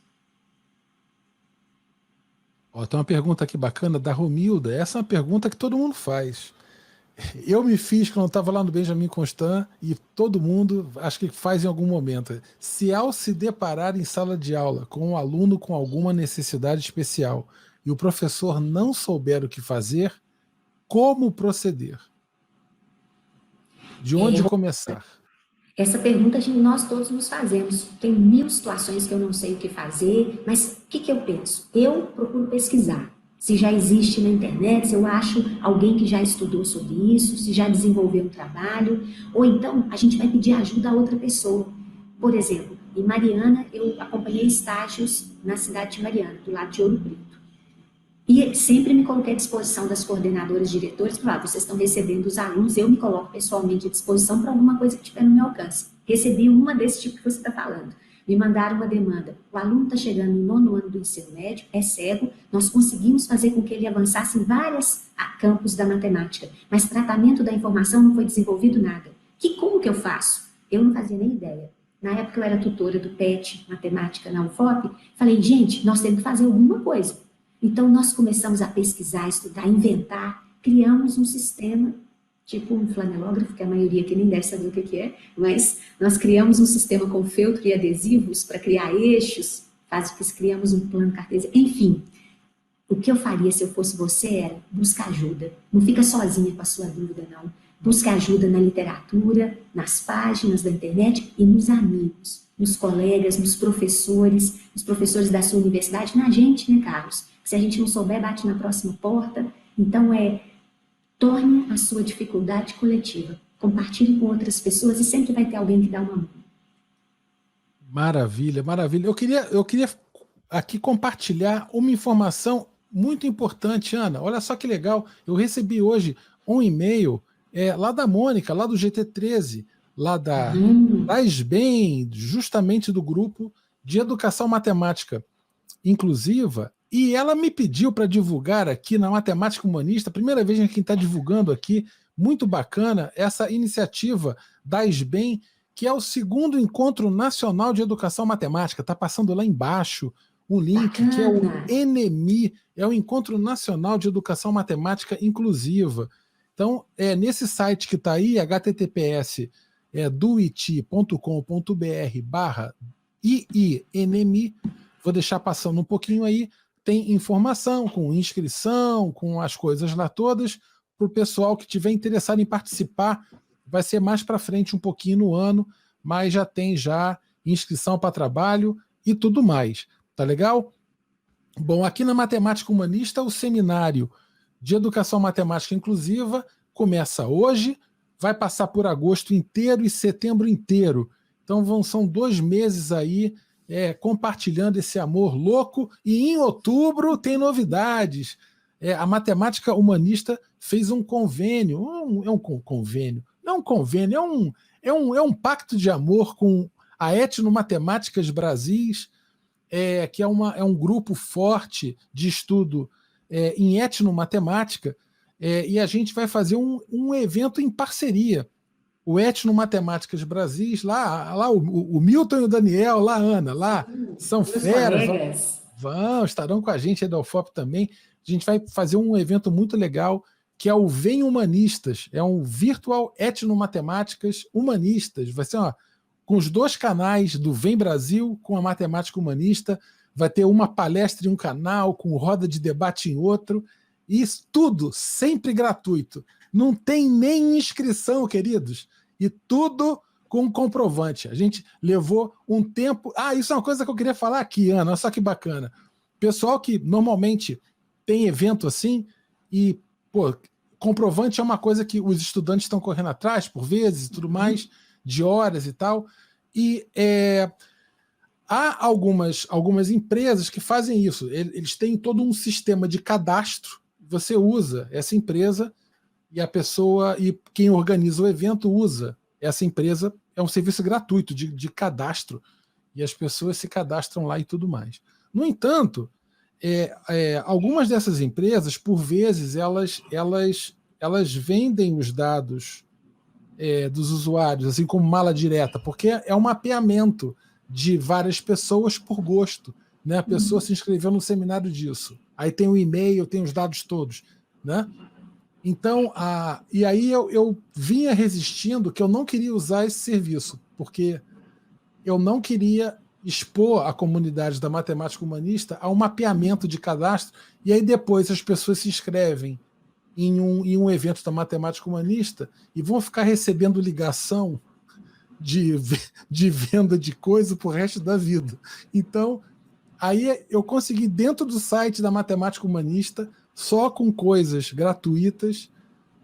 Ó, tem uma pergunta aqui bacana da Romilda. Essa é uma pergunta que todo mundo faz. Eu me fiz quando eu estava lá no Benjamin Constant e todo mundo acho que faz em algum momento. Se ao se deparar em sala de aula com um aluno com alguma necessidade especial e o professor não souber o que fazer, como proceder? De onde começar? Essa pergunta nós todos nos fazemos. Tem 1000 situações que eu não sei o que fazer, mas o que eu penso? Eu procuro pesquisar. Se já existe na internet, se eu acho alguém que já estudou sobre isso, se já desenvolveu um trabalho, ou então a gente vai pedir ajuda a outra pessoa. Por exemplo, em Mariana, eu acompanhei estágios na cidade de Mariana, do lado de Ouro Preto. E sempre me coloquei à disposição das coordenadoras, diretores, para vocês estão recebendo os alunos, eu me coloco pessoalmente à disposição para alguma coisa que tiver no meu alcance. Recebi uma desse tipo que você está falando. me mandaram uma demanda. O aluno está chegando no 9º ano do ensino médio, é cego, nós conseguimos fazer com que ele avançasse em vários campos da matemática, mas tratamento da informação não foi desenvolvido nada. Como que eu faço? Eu não fazia nem ideia. Na época eu era tutora do PET, matemática na UFOP, falei, gente, nós temos que fazer alguma coisa. Então nós começamos a pesquisar, estudar, inventar, criamos um sistema, tipo um flanelógrafo, que a maioria aqui nem deve saber o que é, mas nós criamos um sistema com feltro e adesivos para criar eixos, criamos um plano cartesiano, enfim. O que eu faria se eu fosse você era buscar ajuda. Não fica sozinha com a sua dúvida, não. Busca ajuda na literatura, nas páginas da internet e nos amigos, nos colegas, nos professores da sua universidade, na gente, né, Carlos? Se a gente não souber, bate na próxima porta. Então, torne a sua dificuldade coletiva. Compartilhe com outras pessoas e sempre vai ter alguém que dá uma mão. Maravilha, maravilha. Eu queria aqui compartilhar uma informação muito importante, Ana. Olha só que legal. Eu recebi hoje um e-mail lá da Mônica, lá do GT13, lá da SBEM, justamente do grupo de Educação Matemática Inclusiva, e ela me pediu para divulgar aqui na Matemática Humanista, primeira vez que a gente está divulgando aqui, muito bacana, essa iniciativa da SBEM, que é o 2º Encontro Nacional de Educação Matemática. Está passando lá embaixo um link, que é o ENEMI, é o Encontro Nacional de Educação Matemática Inclusiva. Então, nesse site que está aí, https://duit.com.br/IINMI, vou deixar passando um pouquinho aí, tem informação com inscrição, com as coisas lá todas, para o pessoal que tiver interessado em participar. Vai ser mais para frente um pouquinho no ano, mas já tem inscrição para trabalho e tudo mais. Tá legal? Bom, aqui na Matemática Humanista, o seminário de Educação Matemática Inclusiva começa hoje, vai passar por agosto inteiro e setembro inteiro. Então são 2 meses aí compartilhando esse amor louco, e em outubro tem novidades. A Matemática Humanista fez um convênio, convênio, não é um convênio, é um pacto de amor com a Etnomatemáticas Brasis, que é um grupo forte de estudo em etnomatemática, e a gente vai fazer um evento em parceria. O Etnomatemáticas Brasis, lá o Milton e o Daniel, lá, Ana, lá são feras, estarão com a gente aí da UFOP também. A gente vai fazer um evento muito legal, que é o Vem Humanistas, é um Virtual Etnomatemáticas Humanistas, vai ser com os 2 canais do Vem Brasil, com a Matemática Humanista, vai ter uma palestra em um canal, com roda de debate em outro, e isso tudo sempre gratuito. Não tem nem inscrição, queridos, e tudo com comprovante. A gente levou um tempo... isso é uma coisa que eu queria falar aqui, Ana, olha só que bacana. Pessoal que normalmente tem evento assim, e comprovante é uma coisa que os estudantes estão correndo atrás, por vezes, e tudo mais, de horas e tal, e há algumas empresas que fazem isso. Eles têm todo um sistema de cadastro, você usa essa empresa, e a pessoa, e quem organiza o evento usa essa empresa, é um serviço gratuito de cadastro, e as pessoas se cadastram lá e tudo mais. No entanto, algumas dessas empresas, por vezes, elas vendem os dados dos usuários, assim como mala direta, porque é um mapeamento de várias pessoas por gosto, né? A pessoa se inscreveu no seminário disso, aí tem o e-mail, tem os dados todos, né? Então, e aí eu vinha resistindo, que eu não queria usar esse serviço, porque eu não queria expor a comunidade da Matemática Humanista a um mapeamento de cadastro, e aí depois as pessoas se inscrevem em um evento da Matemática Humanista e vão ficar recebendo ligação de venda de coisa pro resto da vida. Então, aí eu consegui, dentro do site da Matemática Humanista, só com coisas gratuitas,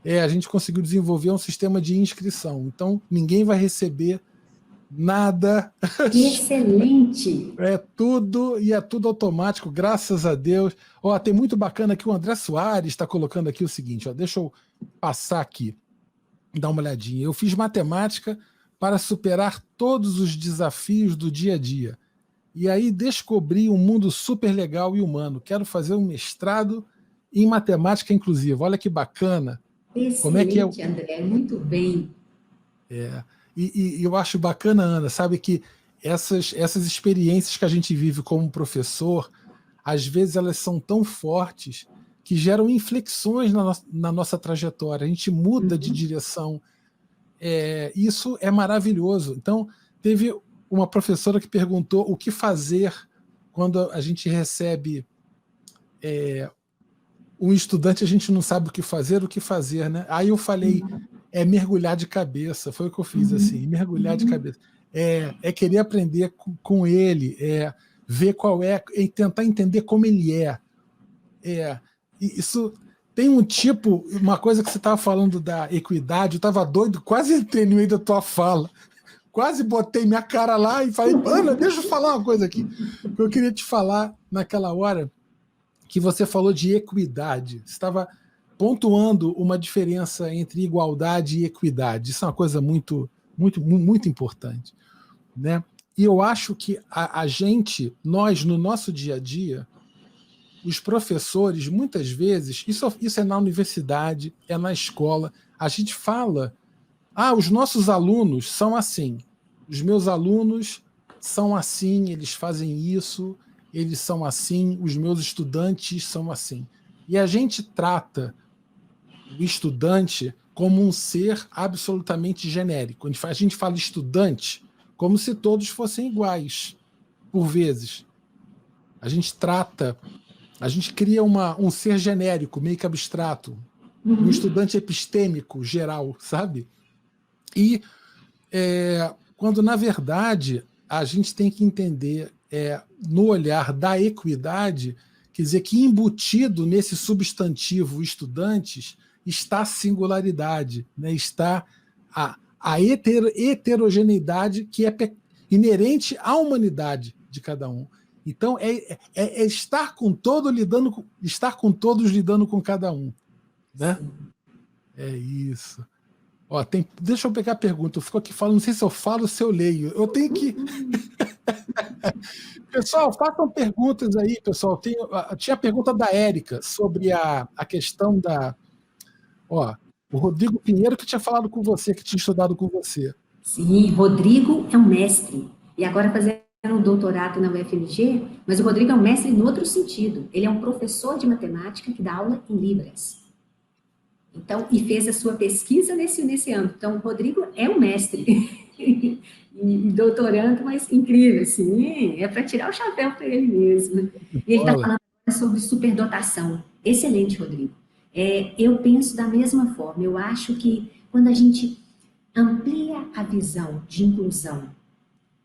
a gente conseguiu desenvolver um sistema de inscrição. Então, ninguém vai receber nada. Excelente! É tudo automático, graças a Deus. Tem muito bacana aqui, o André Soares está colocando aqui o seguinte, deixa eu passar aqui, dar uma olhadinha. Eu fiz matemática para superar todos os desafios do dia a dia. E aí descobri um mundo super legal e humano. Quero fazer um mestrado em matemática inclusiva. Olha que bacana. Como é que é? Excelente, André, muito bem. E eu acho bacana, Ana, sabe que essas experiências que a gente vive como professor, às vezes elas são tão fortes que geram inflexões na nossa trajetória. A gente muda de direção. Isso é maravilhoso. Então, teve uma professora que perguntou o que fazer quando a gente recebe um estudante, a gente não sabe o que fazer, né? Aí eu falei, mergulhar de cabeça, foi o que eu fiz, assim, mergulhar de cabeça. É querer aprender com ele, ver qual é, e tentar entender como ele é. Isso tem um tipo, uma coisa que você estava falando da equidade, eu estava doido, quase entrei no meio da tua fala, quase botei minha cara lá e falei, Ana, deixa eu falar uma coisa aqui. Eu queria te falar naquela hora que você falou de equidade. Você estava pontuando uma diferença entre igualdade e equidade. Isso é uma coisa muito, muito, muito importante, né? E eu acho que a gente, nós, no nosso dia a dia, os professores, muitas vezes, isso é na universidade, é na escola, a gente fala, os nossos alunos são assim, os meus alunos são assim, eles fazem isso, eles são assim, os meus estudantes são assim. E a gente trata o estudante como um ser absolutamente genérico. A gente fala estudante como se todos fossem iguais, por vezes. A gente cria um ser genérico, meio que abstrato, um estudante epistêmico geral, sabe? E quando, na verdade, a gente tem que entender, no olhar da equidade, quer dizer que embutido nesse substantivo estudantes está a singularidade, né? Está a heterogeneidade que é inerente à humanidade de cada um. Então, estar com todos lidando com cada um, né? É isso. Ó, deixa eu pegar a pergunta. Eu fico aqui falando, não sei se eu falo ou se eu leio. Eu tenho que. Pessoal, façam perguntas aí, pessoal. Tinha a pergunta da Érica sobre a questão da. Ó, o Rodrigo Pinheiro que tinha falado com você, que tinha estudado com você. Sim, Rodrigo é um mestre. E agora fazendo um doutorado na UFMG, mas o Rodrigo é um mestre no outro sentido. Ele é um professor de matemática que dá aula em Libras. Então, e fez a sua pesquisa nesse âmbito. Então, o Rodrigo é um mestre e doutorando, mas incrível, assim, é para tirar o chapéu para ele mesmo. E ele está falando sobre superdotação. Excelente, Rodrigo. Eu penso da mesma forma. Eu acho que quando a gente amplia a visão de inclusão,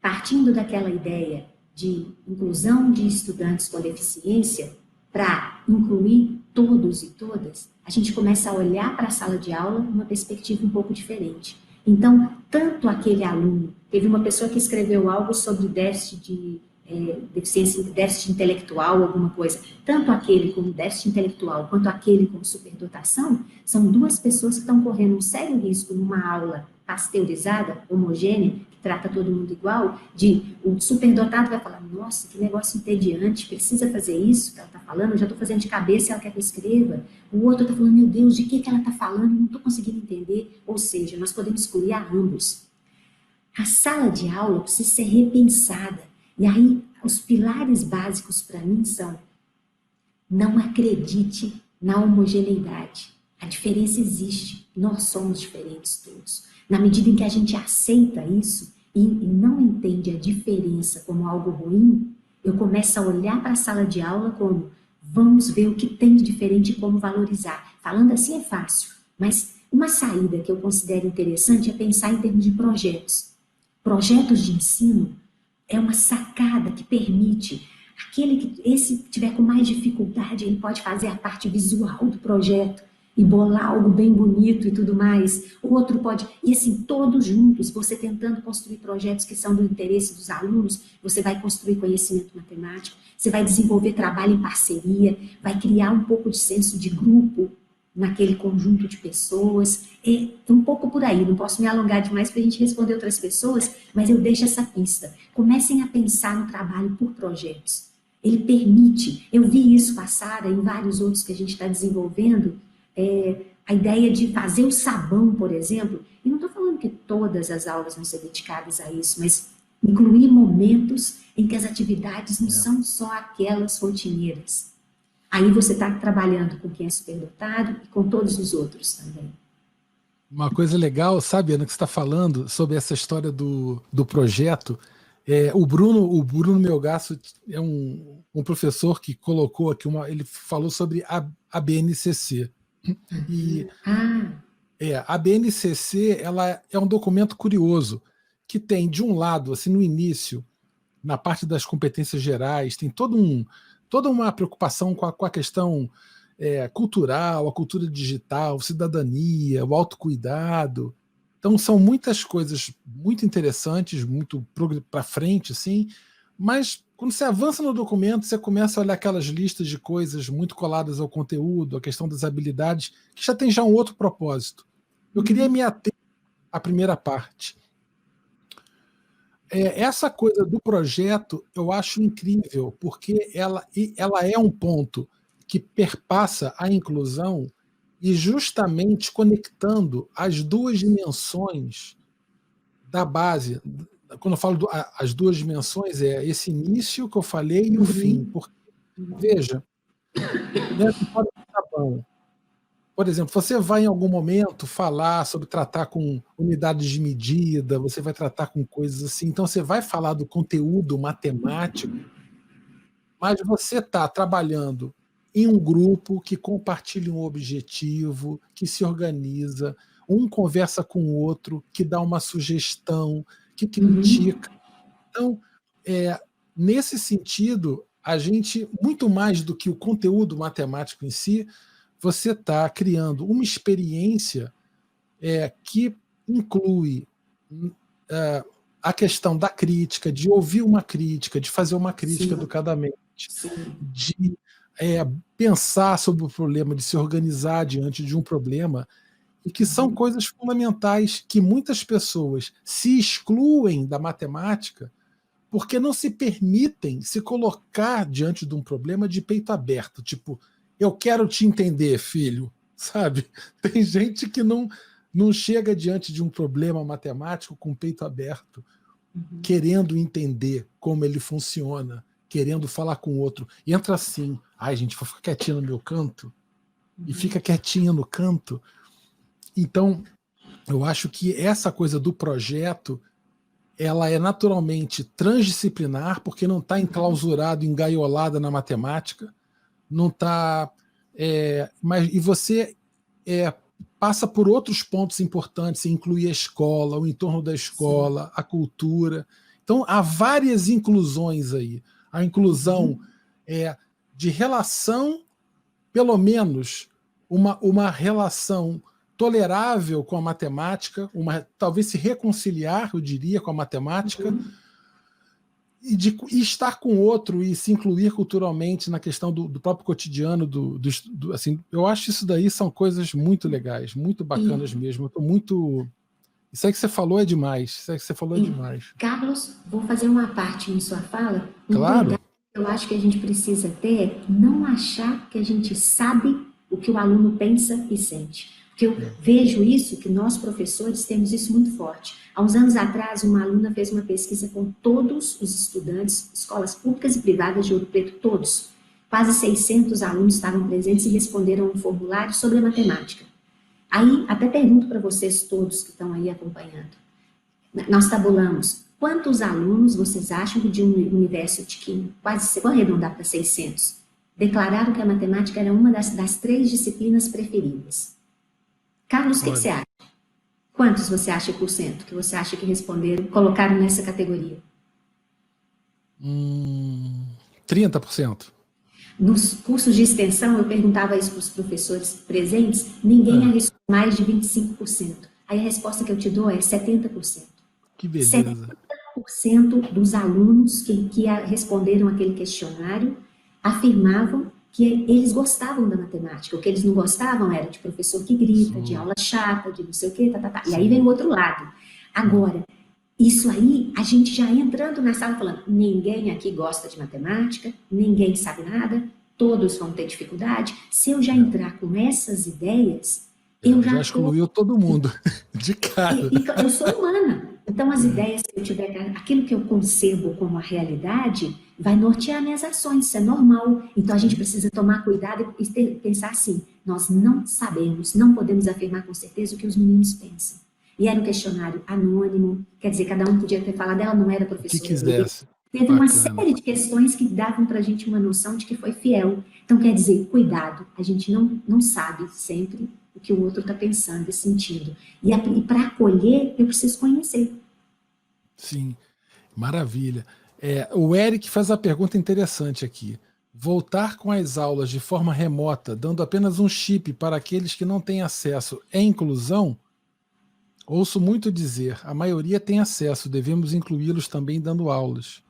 partindo daquela ideia de inclusão de estudantes com deficiência, para incluir todos e todas, a gente começa a olhar para a sala de aula numa perspectiva um pouco diferente. Então, tanto aquele aluno, teve uma pessoa que escreveu algo sobre déficit de deficiência, déficit intelectual, alguma coisa, tanto aquele com déficit intelectual quanto aquele com superdotação, são duas pessoas que estão correndo um sério risco numa aula pasteurizada, homogênea, que trata todo mundo igual, o superdotado vai falar, nossa, que negócio entediante, precisa fazer isso que ela está falando, eu já estou fazendo de cabeça e ela quer que eu escreva. O outro está falando, meu Deus, de que ela está falando, eu não estou conseguindo entender. Ou seja, nós podemos excluir a ambos. A sala de aula precisa ser repensada. E aí, os pilares básicos para mim são: não acredite na homogeneidade. A diferença existe, nós somos diferentes todos. Na medida em que a gente aceita isso e não entende a diferença como algo ruim, eu começo a olhar para a sala de aula como, vamos ver o que tem de diferente e como valorizar. Falando assim é fácil, mas uma saída que eu considero interessante é pensar em termos de projetos. Projetos de ensino é uma sacada que permite esse que tiver com mais dificuldade, ele pode fazer a parte visual do projeto e bolar algo bem bonito e tudo mais. O outro pode, e assim, todos juntos, você tentando construir projetos que são do interesse dos alunos, você vai construir conhecimento matemático, você vai desenvolver trabalho em parceria, vai criar um pouco de senso de grupo. naquele conjunto de pessoas. É um pouco por aí, não posso me alongar demais para a gente responder outras pessoas, mas eu deixo essa pista. Comecem a pensar no trabalho por projetos. Ele permite, eu vi isso passar em vários outros que a gente está desenvolvendo, a ideia de fazer o sabão, por exemplo, e não estou falando que todas as aulas vão ser dedicadas a isso, mas incluir momentos em que as atividades não são só aquelas rotineiras. Aí você está trabalhando com quem é superdotado e com todos os outros também. Uma coisa legal, sabe, Ana, que você está falando sobre essa história do projeto. O Bruno Melgaço é um professor que colocou aqui ele falou sobre a BNCC. E a BNCC ela é um documento curioso que tem, de um lado, assim, no início, na parte das competências gerais, tem toda uma preocupação com a questão cultural, a cultura digital, cidadania, o autocuidado. Então, são muitas coisas muito interessantes, muito para frente, assim, mas quando você avança no documento, você começa a olhar aquelas listas de coisas muito coladas ao conteúdo, a questão das habilidades, que já tem um outro propósito. Eu queria me ater à primeira parte. Essa coisa do projeto eu acho incrível, porque ela é um ponto que perpassa a inclusão e justamente conectando as duas dimensões da base. Quando eu falo as duas dimensões, é esse início que eu falei e o fim. Porque, veja, tá bom. Por exemplo, você vai em algum momento falar sobre tratar com unidades de medida, você vai tratar com coisas assim, então você vai falar do conteúdo matemático, mas você está trabalhando em um grupo que compartilha um objetivo, que se organiza, um conversa com o outro, que dá uma sugestão, que critica. Então, nesse sentido, a gente, muito mais do que o conteúdo matemático em si, você está criando uma experiência que inclui a questão da crítica, de ouvir uma crítica, de fazer uma crítica educadamente, de pensar sobre o problema, de se organizar diante de um problema, e que são coisas fundamentais que muitas pessoas se excluem da matemática porque não se permitem se colocar diante de um problema de peito aberto, tipo, eu quero te entender, filho, sabe? Tem gente que não chega diante de um problema matemático com o peito aberto, querendo entender como ele funciona, querendo falar com o outro. E entra assim, ai, gente, vou ficar quietinho no meu canto, e fica quietinha no canto. Então, eu acho que essa coisa do projeto ela é naturalmente transdisciplinar, porque não está enclausurado, engaiolada na matemática, não está. E você passa por outros pontos importantes, inclui a escola, o entorno da escola, a cultura. Então, há várias inclusões aí. A inclusão de relação, pelo menos, uma relação tolerável com a matemática, talvez se reconciliar, eu diria, com a matemática, e estar com o outro e se incluir culturalmente na questão do próprio cotidiano. Assim, eu acho isso daí são coisas muito legais, muito bacanas mesmo. Eu tô muito... Isso aí que você falou é demais. Isso aí que você falou é demais. Carlos, vou fazer uma parte em sua fala. Claro. Eu acho que a gente precisa ter, não achar que a gente sabe o que o aluno pensa e sente. Porque eu vejo isso, que nós professores temos isso muito forte. Há uns anos atrás, uma aluna fez uma pesquisa com todos os estudantes, escolas públicas e privadas de Ouro Preto, todos. Quase 600 alunos estavam presentes e responderam um formulário sobre a matemática. Aí, até pergunto para vocês todos que estão aí acompanhando. Nós tabulamos. Quantos alunos vocês acham que de um universo de quase, vou arredondar para 600, declararam que a matemática era uma das 3 disciplinas preferidas? Carlos, o que você acha? Quantos você acha por cento que você acha que responderam, colocaram nessa categoria? 30%. Nos cursos de extensão, eu perguntava isso para os professores presentes, ninguém arriscou mais de 25%. Aí a resposta que eu te dou é 70%. Que beleza. 70% dos alunos que responderam aquele questionário afirmavam que eles gostavam da matemática. O que eles não gostavam era de professor que grita, de aula chata, de não sei o quê, tá, tá, tá. E aí vem o outro lado. Agora, isso aí, a gente já entrando na sala falando, ninguém aqui gosta de matemática, ninguém sabe nada, todos vão ter dificuldade. Se eu já entrar com essas ideias, eu já excluiu todo mundo de cara. Eu sou humana. Então, as ideias que eu tiver, aquilo que eu concebo como a realidade, vai nortear minhas ações, isso é normal. Então, a gente precisa tomar cuidado e pensar assim, nós não sabemos, não podemos afirmar com certeza o que os meninos pensam. E era um questionário anônimo, quer dizer, cada um podia ter falado, ela não era professora. O que quisesse. Teve uma série de questões que davam para a gente uma noção de que foi fiel. Então, quer dizer, cuidado, a gente não sabe sempre o que o outro está pensando e sentindo. E para acolher, eu preciso conhecer. Sim, maravilha. O Eric faz a pergunta interessante aqui. Voltar com as aulas de forma remota, dando apenas um chip para aqueles que não têm acesso, é inclusão? Ouço muito dizer, a maioria tem acesso, devemos incluí-los também dando aulas.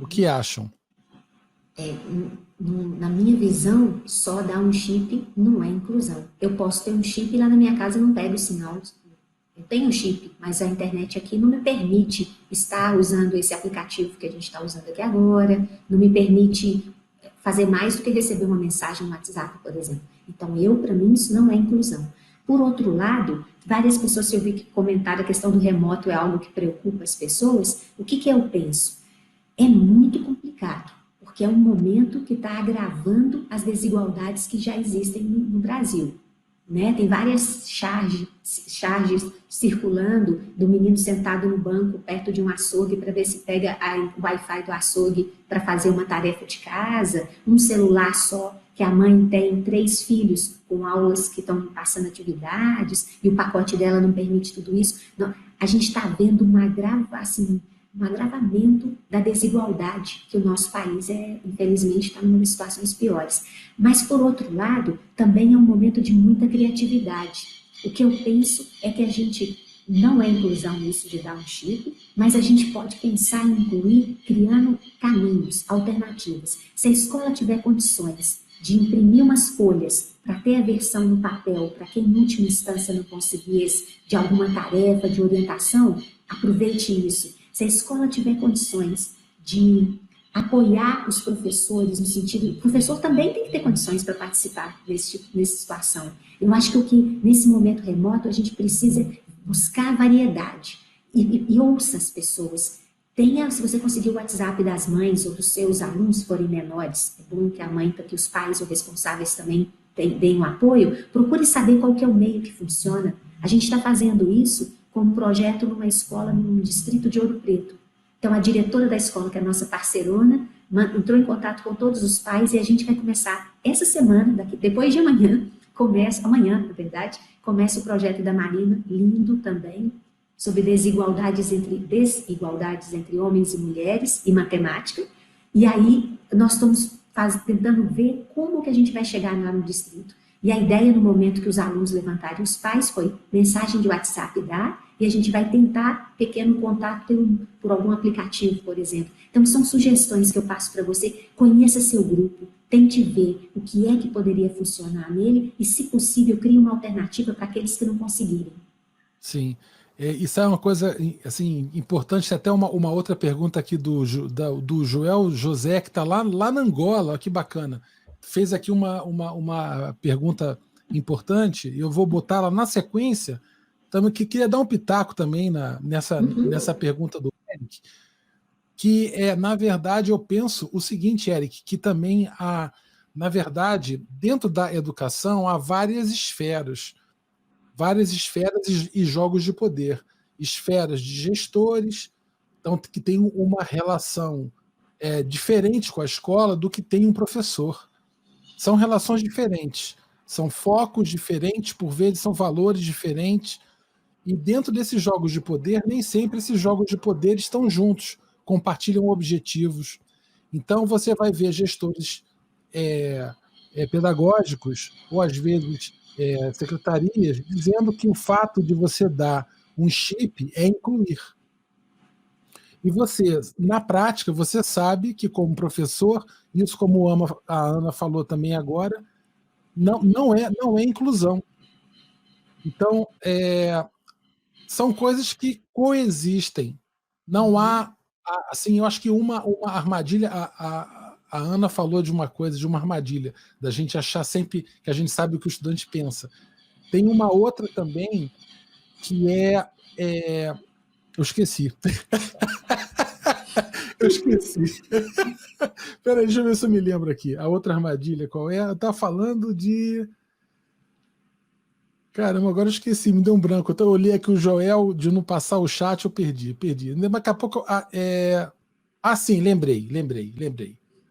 O que acham? Na minha visão, só dar um chip não é inclusão. Eu posso ter um chip e lá na minha casa eu não pego o sinal. Eu tenho um chip, mas a internet aqui não me permite estar usando esse aplicativo que a gente está usando aqui agora, não me permite fazer mais do que receber uma mensagem no WhatsApp, por exemplo. Então, para mim, isso não é inclusão. Por outro lado, várias pessoas, se eu vi que comentaram a questão do remoto é algo que preocupa as pessoas, o que eu penso? É muito complicado, porque é um momento que está agravando as desigualdades que já existem no Brasil. Né? Tem várias charges circulando do menino sentado no banco perto de um açougue para ver se pega o Wi-Fi do açougue para fazer uma tarefa de casa, um celular só, que a mãe tem 3 filhos com aulas que estão passando atividades e o pacote dela não permite tudo isso. Não, a gente está vendo um agravamento da desigualdade, que o nosso país, infelizmente, está em uma das situações piores. Mas, por outro lado, também é um momento de muita criatividade. O que eu penso é que a gente não é inclusão isso de dar um chip, mas a gente pode pensar em incluir criando caminhos, alternativas. Se a escola tiver condições de imprimir umas folhas para ter a versão no papel, para quem, em última instância, não conseguisse de alguma tarefa, de orientação, aproveite isso. Se a escola tiver condições de apoiar os professores, no sentido... O professor também tem que ter condições para participar nessa situação. Eu acho que nesse momento remoto, a gente precisa buscar variedade e ouça as pessoas. Se você conseguir o WhatsApp das mães ou dos seus alunos, se forem menores, é bom que a mãe, que os pais ou responsáveis também deem um apoio, procure saber qual que é o meio que funciona. A gente está fazendo isso com um projeto numa escola no distrito de Ouro Preto. Então, a diretora da escola, que é a nossa parceirona, entrou em contato com todos os pais e a gente vai começar essa semana, depois de amanhã, amanhã, na verdade, começa o projeto da Marina, lindo também, sobre desigualdades entre homens e mulheres e matemática. E aí, nós estamos tentando ver como que a gente vai chegar lá no distrito. E a ideia, no momento que os alunos levantaram os pais, foi mensagem de WhatsApp e a gente vai tentar pequeno contato por algum aplicativo, por exemplo. Então, são sugestões que eu passo para você. Conheça seu grupo, tente ver o que é que poderia funcionar nele e, se possível, crie uma alternativa para aqueles que não conseguirem. Sim. Isso é uma coisa assim, importante. Até uma outra pergunta aqui do Joel José, que está lá na Angola. Olha que bacana. Fez aqui uma pergunta importante, e eu vou botar lá na sequência, também, que queria dar um pitaco também nessa pergunta do Eric, que na verdade, eu penso o seguinte, Eric, que também na verdade, dentro da educação, há várias esferas e jogos de poder. Esferas de gestores, então, que tem uma relação diferente com a escola do que tem um professor. São relações diferentes, são focos diferentes, por vezes são valores diferentes, e dentro desses jogos de poder, nem sempre esses jogos de poder estão juntos, compartilham objetivos. Então, você vai ver gestores pedagógicos, ou às vezes secretarias, dizendo que o fato de você dar um chip é incluir. E você, na prática, você sabe que como professor, isso como a Ana falou também agora, não é inclusão. Então, são coisas que coexistem. Não há, assim, eu acho que uma armadilha, a Ana falou de uma coisa, de uma armadilha, da gente achar sempre que a gente sabe o que o estudante pensa. Tem uma outra também que eu esqueci. Eu esqueci. Peraí, deixa eu ver se eu me lembro aqui. A outra armadilha qual é? Tá falando de. Caramba, agora eu esqueci, me deu um branco. Então eu olhei aqui o Joel, de não passar o chat, eu perdi. Daqui a pouco. Sim, lembrei.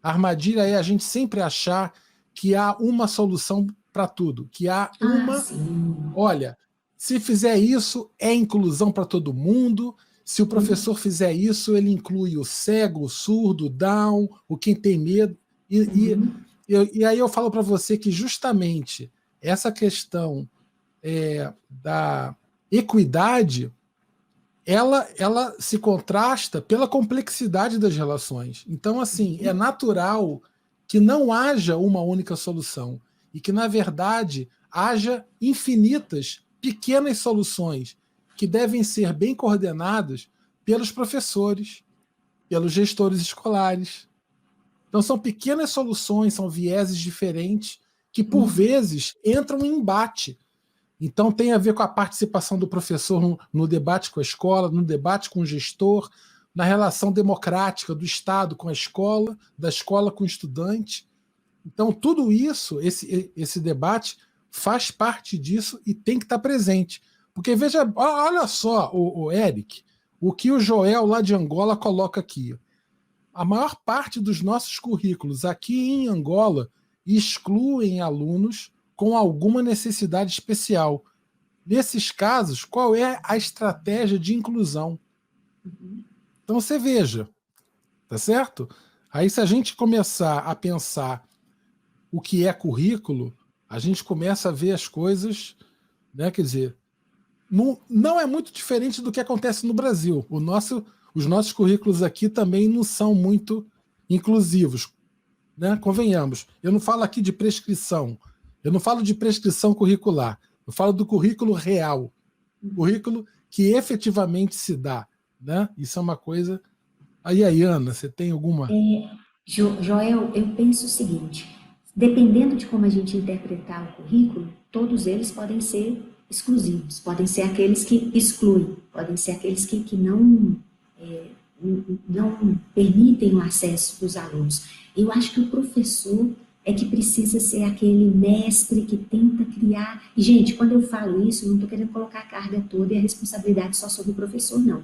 A armadilha é a gente sempre achar que há uma solução para tudo, que há uma. Sim. Olha, se fizer isso, é inclusão para todo mundo. Se o professor fizer isso, ele inclui o cego, o surdo, o down, o quem tem medo. E aí eu falo para você que justamente essa questão da equidade, ela se contrasta pela complexidade das relações. Então, assim, é natural que não haja uma única solução e que, na verdade, haja infinitas pequenas soluções que devem ser bem coordenadas pelos professores, pelos gestores escolares. Então, são pequenas soluções, são vieses diferentes que, por vezes, entram em embate. Então, tem a ver com a participação do professor no debate com a escola, no debate com o gestor, na relação democrática do Estado com a escola, da escola com o estudante. Então, tudo isso, esse debate, faz parte disso e tem que estar presente. Porque, veja, olha só, o Eric, o que o Joel, lá de Angola, coloca aqui. A maior parte dos nossos currículos aqui em Angola excluem alunos com alguma necessidade especial. Nesses casos, qual é a estratégia de inclusão? Então você veja, tá certo? Aí se a gente começar a pensar o que é currículo, a gente começa a ver as coisas, né? Quer dizer, não é muito diferente do que acontece no Brasil. Os nossos currículos aqui também não são muito inclusivos, né? Convenhamos. Eu não falo aqui de prescrição, eu não falo de prescrição curricular, eu falo do currículo real, currículo que efetivamente se dá, né? Isso é uma coisa. Aí, Ana, você tem alguma? Joel, eu penso o seguinte: dependendo de como a gente interpretar o currículo, todos eles podem ser exclusivos, podem ser aqueles que excluem, podem ser aqueles que não permitem o acesso dos alunos. Eu acho que o professor é que precisa ser aquele mestre que tenta criar. E, gente, quando eu falo isso, eu não estou querendo colocar a carga toda e a responsabilidade só sobre o professor, não.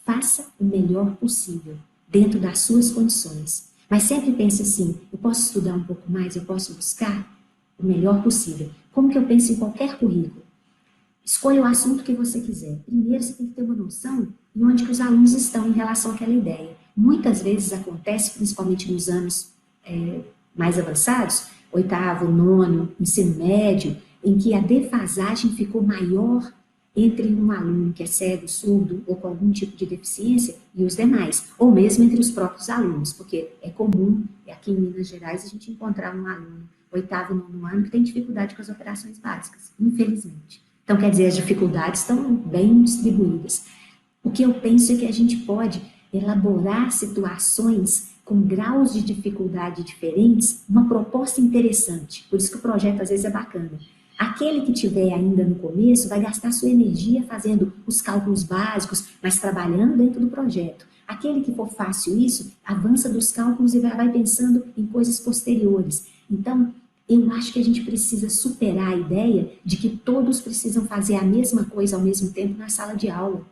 Faça o melhor possível, dentro das suas condições. Mas sempre pense assim: eu posso estudar um pouco mais, eu posso buscar o melhor possível. Como que eu penso em qualquer currículo? Escolha o assunto que você quiser. Primeiro, você tem que ter uma noção de onde que os alunos estão em relação àquela ideia. Muitas vezes acontece, principalmente nos anos mais avançados, oitavo, nono, ensino médio, em que a defasagem ficou maior entre um aluno que é cego, surdo ou com algum tipo de deficiência e os demais, ou mesmo entre os próprios alunos, porque é comum, aqui em Minas Gerais, a gente encontrar um aluno oitavo, nono ano que tem dificuldade com as operações básicas, infelizmente. Então, quer dizer, as dificuldades estão bem distribuídas. O que eu penso é que a gente pode elaborar situações com graus de dificuldade diferentes, uma proposta interessante. Por isso que o projeto, às vezes, é bacana. Aquele que tiver ainda no começo vai gastar sua energia fazendo os cálculos básicos, mas trabalhando dentro do projeto. Aquele que for fácil isso, avança dos cálculos e vai pensando em coisas posteriores. Então, eu acho que a gente precisa superar a ideia de que todos precisam fazer a mesma coisa ao mesmo tempo na sala de aula.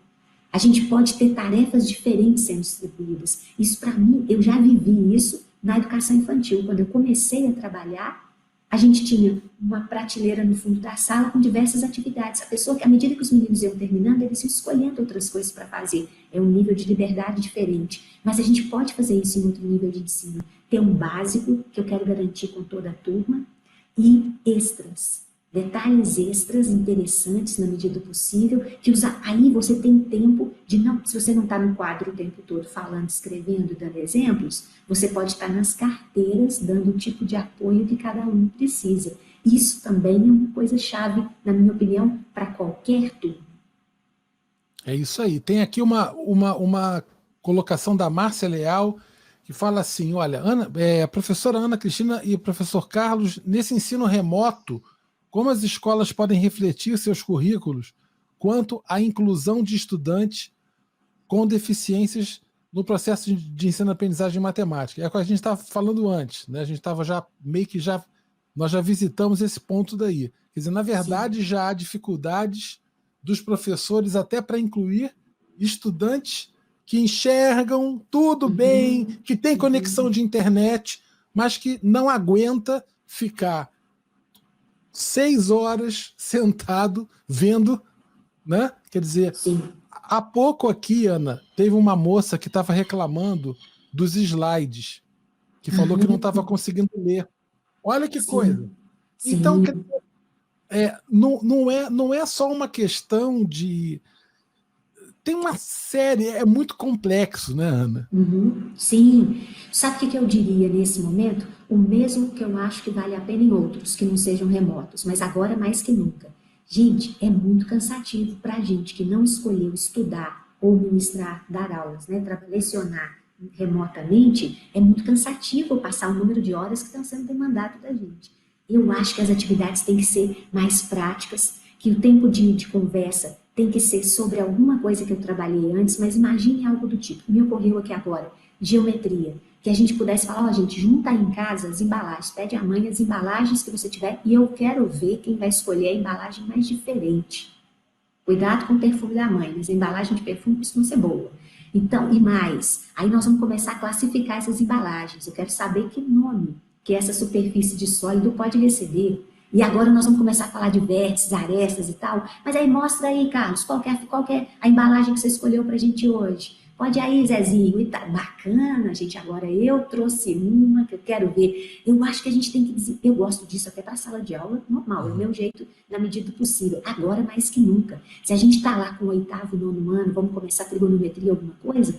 A gente pode ter tarefas diferentes sendo distribuídas. Isso, para mim, eu já vivi isso na educação infantil. Quando eu comecei a trabalhar, a gente tinha uma prateleira no fundo da sala com diversas atividades. A pessoa, à medida que os meninos iam terminando, eles iam escolhendo outras coisas para fazer. É um nível de liberdade diferente. Mas a gente pode fazer isso em outro nível de ensino. Ter um básico, que eu quero garantir com toda a turma, e extras. detalhes extras interessantes na medida do possível, que aí você tem tempo de não, se você não está no quadro o tempo todo falando, escrevendo, dando exemplos, você pode estar nas carteiras dando o tipo de apoio que cada um precisa. Isso também é uma coisa chave, na minha opinião, para qualquer turma. É isso aí. Tem aqui uma colocação da Márcia Leal, que fala assim, olha, a professora Ana Cristina e o professor Carlos, nesse ensino remoto, como as escolas podem refletir seus currículos quanto à inclusão de estudantes com deficiências no processo de ensino-aprendizagem de matemática? É o que a gente estava falando antes, né? A gente estava já meio que nós já visitamos esse ponto daí. Quer dizer, na verdade, sim, já há dificuldades dos professores até para incluir estudantes que enxergam tudo bem, que tem conexão de internet, mas que não aguenta ficar 6 horas sentado vendo, né? Quer dizer, sim, há pouco aqui, Ana, teve uma moça que estava reclamando dos slides, que falou que não estava conseguindo ler. Olha que sim, coisa. Sim. Então, não é só uma questão de... Tem uma série, é muito complexo, né, Ana? Sim. Sabe o que eu diria nesse momento? O mesmo que eu acho que vale a pena em outros, que não sejam remotos, mas agora mais que nunca. Gente, é muito cansativo para a gente que não escolheu estudar ou ministrar, dar aulas, né, para lecionar remotamente, é muito cansativo passar o número de horas que estão sendo demandado da gente. Eu acho que as atividades têm que ser mais práticas, que o tempo de conversa tem que ser sobre alguma coisa que eu trabalhei antes, mas imagine algo do tipo, me ocorreu aqui agora, geometria, que a gente pudesse falar, ó, gente, junta aí em casa as embalagens, pede a mãe as embalagens que você tiver e eu quero ver quem vai escolher a embalagem mais diferente. Cuidado com o perfume da mãe, mas a embalagem de perfume costuma ser boa. Então, e mais, aí nós vamos começar a classificar essas embalagens, eu quero saber que nome que essa superfície de sólido pode receber. E agora nós vamos começar a falar de vértices, arestas e tal. Mas aí mostra aí, Carlos, qual que é a embalagem que você escolheu pra gente hoje? Pode aí, Zezinho. E tá bacana, gente. Agora eu trouxe uma que eu quero ver. Eu acho que a gente tem que dizer, eu gosto disso até para a sala de aula normal, é o meu jeito na medida do possível. Agora mais que nunca. Se a gente está lá com o 8º, 9º ano, vamos começar a trigonometria, alguma coisa,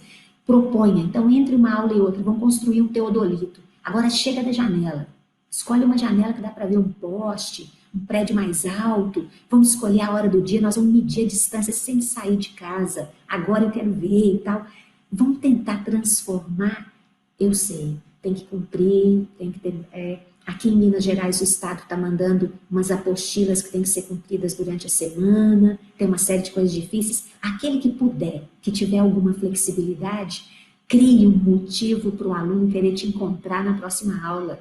proponha. Então, entre uma aula e outra, vamos construir um teodolito. Agora chega da janela. Escolhe uma janela que dá para ver um poste, um prédio mais alto. Vamos escolher a hora do dia, nós vamos medir a distância sem sair de casa. Agora eu quero ver e tal. Vamos tentar transformar. Eu sei, tem que cumprir, tem que ter... aqui em Minas Gerais o Estado está mandando umas apostilas que têm que ser cumpridas durante a semana, tem uma série de coisas difíceis. Aquele que puder, que tiver alguma flexibilidade, crie um motivo para o aluno querer te encontrar na próxima aula.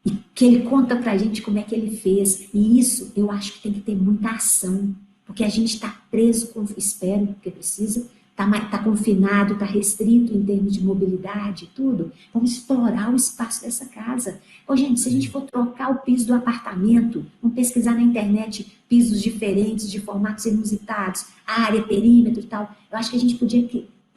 E que ele conta para a gente como é que ele fez. E isso eu acho que tem que ter muita ação. Porque a gente está preso, espero que precisa, está confinado, está restrito em termos de mobilidade e tudo. Vamos explorar o espaço dessa casa. Ô, gente, se a gente for trocar o piso do apartamento, vamos pesquisar na internet pisos diferentes, de formatos inusitados, área, perímetro e tal. Eu acho que a gente podia...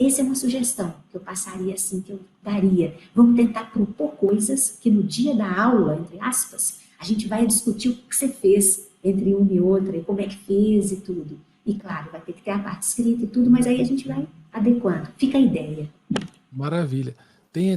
Essa é uma sugestão que eu passaria assim, que eu daria. Vamos tentar propor coisas que no dia da aula, entre aspas, a gente vai discutir o que você fez entre uma e outra, e como é que fez e tudo. E claro, vai ter que ter a parte escrita e tudo, mas aí a gente vai adequando. Fica a ideia. Maravilha.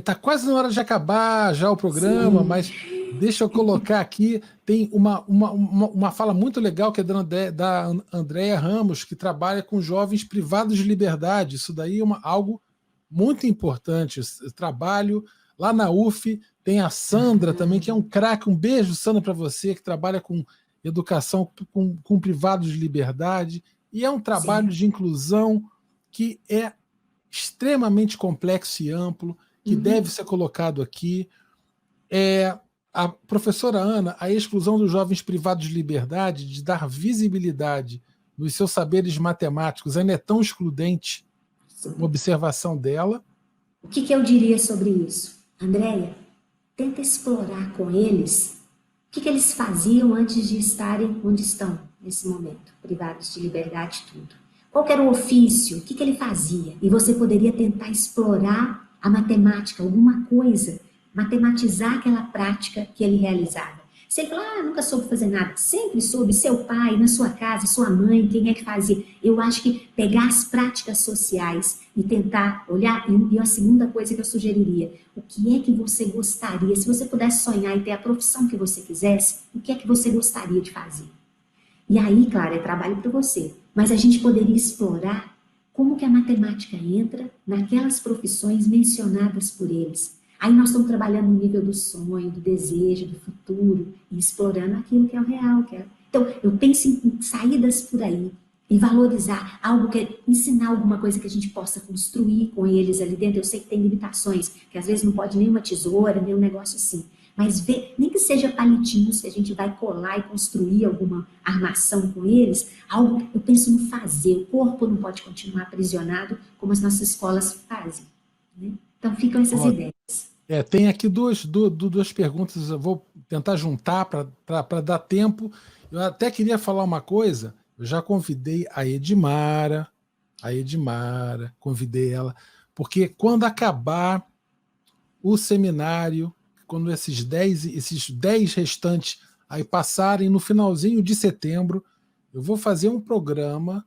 Tá quase na hora de acabar já o programa, sim, mas deixa eu colocar aqui, tem uma fala muito legal que é da Andréia Ramos, que trabalha com jovens privados de liberdade. Isso daí é algo muito importante. Eu trabalho lá na UF, tem a Sandra também, que é um craque. Um beijo, Sandra, para você, que trabalha com educação com privados de liberdade. E é um trabalho, sim, de inclusão que é extremamente complexo e amplo, que deve ser colocado aqui. A professora Ana, a exclusão dos jovens privados de liberdade, de dar visibilidade nos seus saberes matemáticos, ainda é tão excludente, uma observação dela. O que eu diria sobre isso? Andréia, tenta explorar com eles o que eles faziam antes de estarem onde estão nesse momento, privados de liberdade e tudo. Qual era o ofício? O que ele fazia? E você poderia tentar explorar a matemática, alguma coisa, matematizar aquela prática que ele realizava. Se ele falar, nunca soube fazer nada, sempre soube, seu pai, na sua casa, sua mãe, quem é que fazia? Eu acho que pegar as práticas sociais e tentar olhar, e a segunda coisa que eu sugeriria, o que é que você gostaria, se você pudesse sonhar e ter a profissão que você quisesse, o que é que você gostaria de fazer? E aí, claro, é trabalho para você, mas a gente poderia explorar como que a matemática entra naquelas profissões mencionadas por eles. Aí nós estamos trabalhando no nível do sonho, do desejo, do futuro, e explorando aquilo que é o real. Então, eu penso em saídas por aí, e valorizar algo ensinar alguma coisa que a gente possa construir com eles ali dentro. Eu sei que tem limitações, que às vezes não pode nem uma tesoura, nem um negócio assim. Mas ver, nem que seja palitinhos que a gente vai colar e construir alguma armação com eles, algo, eu penso no fazer. O corpo não pode continuar aprisionado como as nossas escolas fazem, né? Então ficam essas ideias. Tem aqui duas perguntas, eu vou tentar juntar para dar tempo. Eu até queria falar uma coisa, eu já convidei a Edmara, convidei ela, porque quando acabar o seminário, quando esses 10 restantes aí passarem no finalzinho de setembro, eu vou fazer um programa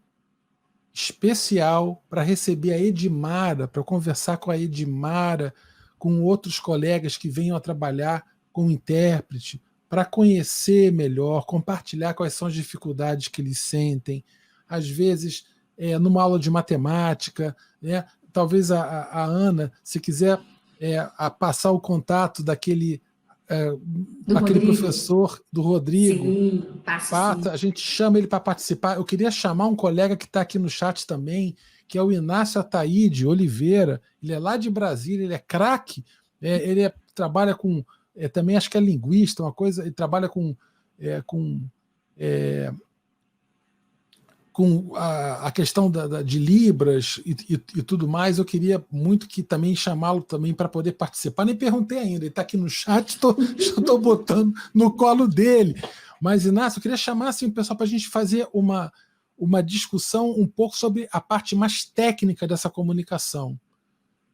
especial para receber a Edmara, para conversar com a Edmara, com outros colegas que venham a trabalhar com intérprete, para conhecer melhor, compartilhar quais são as dificuldades que eles sentem. Às vezes, numa aula de matemática, né? Talvez a Ana, se quiser passar o contato daquele professor, do Rodrigo. Sim, passo sim. A gente chama ele para participar. Eu queria chamar um colega que está aqui no chat também, que é o Inácio Ataíde Oliveira. Ele é lá de Brasília, ele é craque. Ele trabalha com. Também acho que é linguista, uma coisa. Ele trabalha com a questão de Libras e tudo mais. Eu queria muito que também chamá-lo também para poder participar. Nem perguntei ainda, ele está aqui no chat, estou botando no colo dele. Mas, Inácio, eu queria chamar assim, o pessoal para a gente fazer uma discussão um pouco sobre a parte mais técnica dessa comunicação.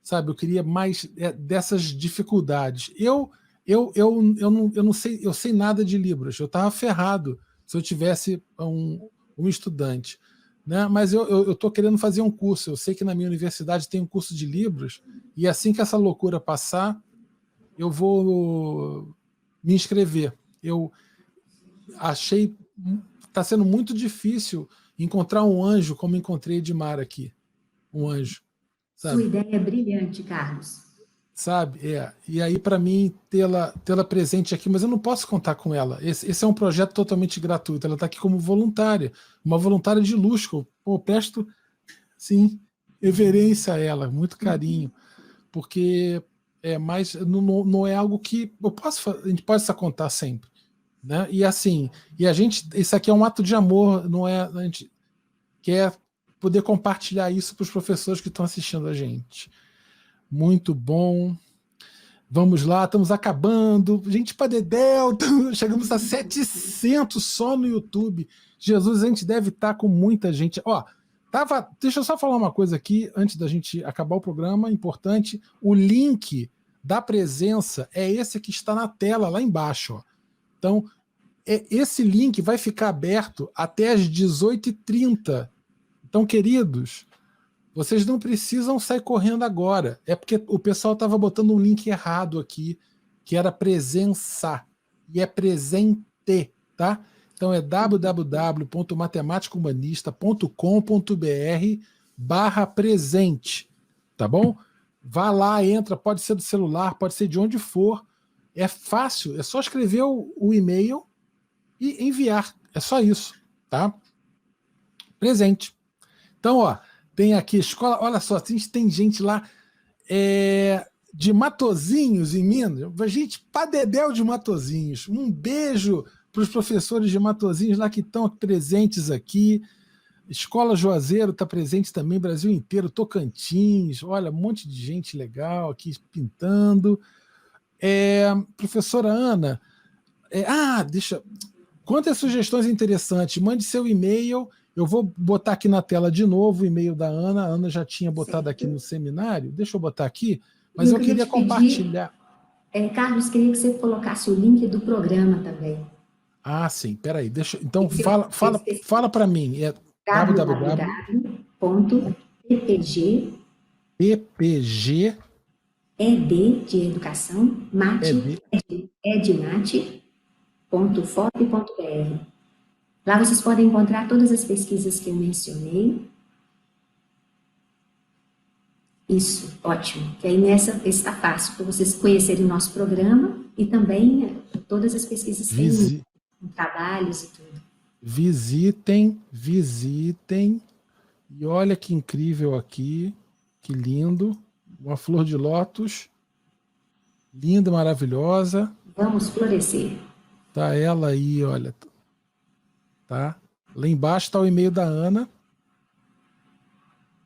Sabe, eu queria mais dessas dificuldades. Eu não sei, eu sei nada de Libras, eu estava ferrado se eu tivesse um estudante, né? Mas eu estou querendo fazer um curso. Eu sei que na minha universidade tem um curso de Libras, e assim que essa loucura passar, eu vou me inscrever. Eu achei está sendo muito difícil encontrar um anjo como encontrei Edmar aqui, um anjo. Sabe? Sua ideia é brilhante, Carlos. Sabe? E aí, para mim, tê-la presente aqui, mas eu não posso contar com ela. Esse é um projeto totalmente gratuito. Ela está aqui como voluntária, uma voluntária de luxo. Eu presto, sim, reverência a ela, muito carinho, porque não é algo que a gente possa contar sempre. Né? E assim, isso aqui é um ato de amor, não é? A gente quer poder compartilhar isso para os professores que estão assistindo a gente. Muito bom. Vamos lá, estamos acabando. Gente, para Dedéu, chegamos a 700 só no YouTube. Jesus, a gente deve estar com muita gente. Deixa eu só falar uma coisa aqui, antes da gente acabar o programa, importante. O link da presença é esse que está na tela, lá embaixo. Ó. Então, esse link vai ficar aberto até às 18h30. Então, queridos, vocês não precisam sair correndo agora. É porque o pessoal estava botando um link errado aqui, que era presença, e é presente, tá? Então é www.matemáticohumanista.com.br/presente, tá bom? Vá lá, entra, pode ser do celular, pode ser de onde for. É fácil, é só escrever o e-mail e enviar. É só isso, tá? Presente. Então, tem aqui escola, olha só, tem gente lá de Matozinhos, em Minas. Gente, Padedéu de Matozinhos. Um beijo para os professores de Matozinhos lá que estão presentes aqui. Escola Juazeiro está presente também, Brasil inteiro, Tocantins, olha, um monte de gente legal aqui pintando. Professora Ana, quantas sugestões interessantes, mande seu e-mail. Eu vou botar aqui na tela de novo o e-mail da Ana. A Ana já tinha botado aqui no seminário. Deixa eu botar aqui, mas eu queria compartilhar. Carlos, queria que você colocasse o link do programa também. Ah, sim, peraí, então Eu fala para mim, é www. www.ppg, PPG ED de educação, é mate, de edmate.fop.br. Lá vocês podem encontrar todas as pesquisas que eu mencionei. Isso, ótimo. Que aí nessa está fácil para vocês conhecerem o nosso programa e também todas as pesquisas têm visi, trabalhos e tudo. visitem. E olha que incrível aqui, que lindo. Uma flor de lótus, linda, maravilhosa. Vamos florescer. Tá ela aí, olha. Tá? Lá embaixo está o e-mail da Ana.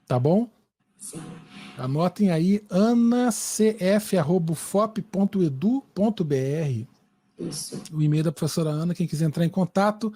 Tá bom? Sim. Anotem aí, anacf.fop.edu.br. Isso. O e-mail da professora Ana, quem quiser entrar em contato.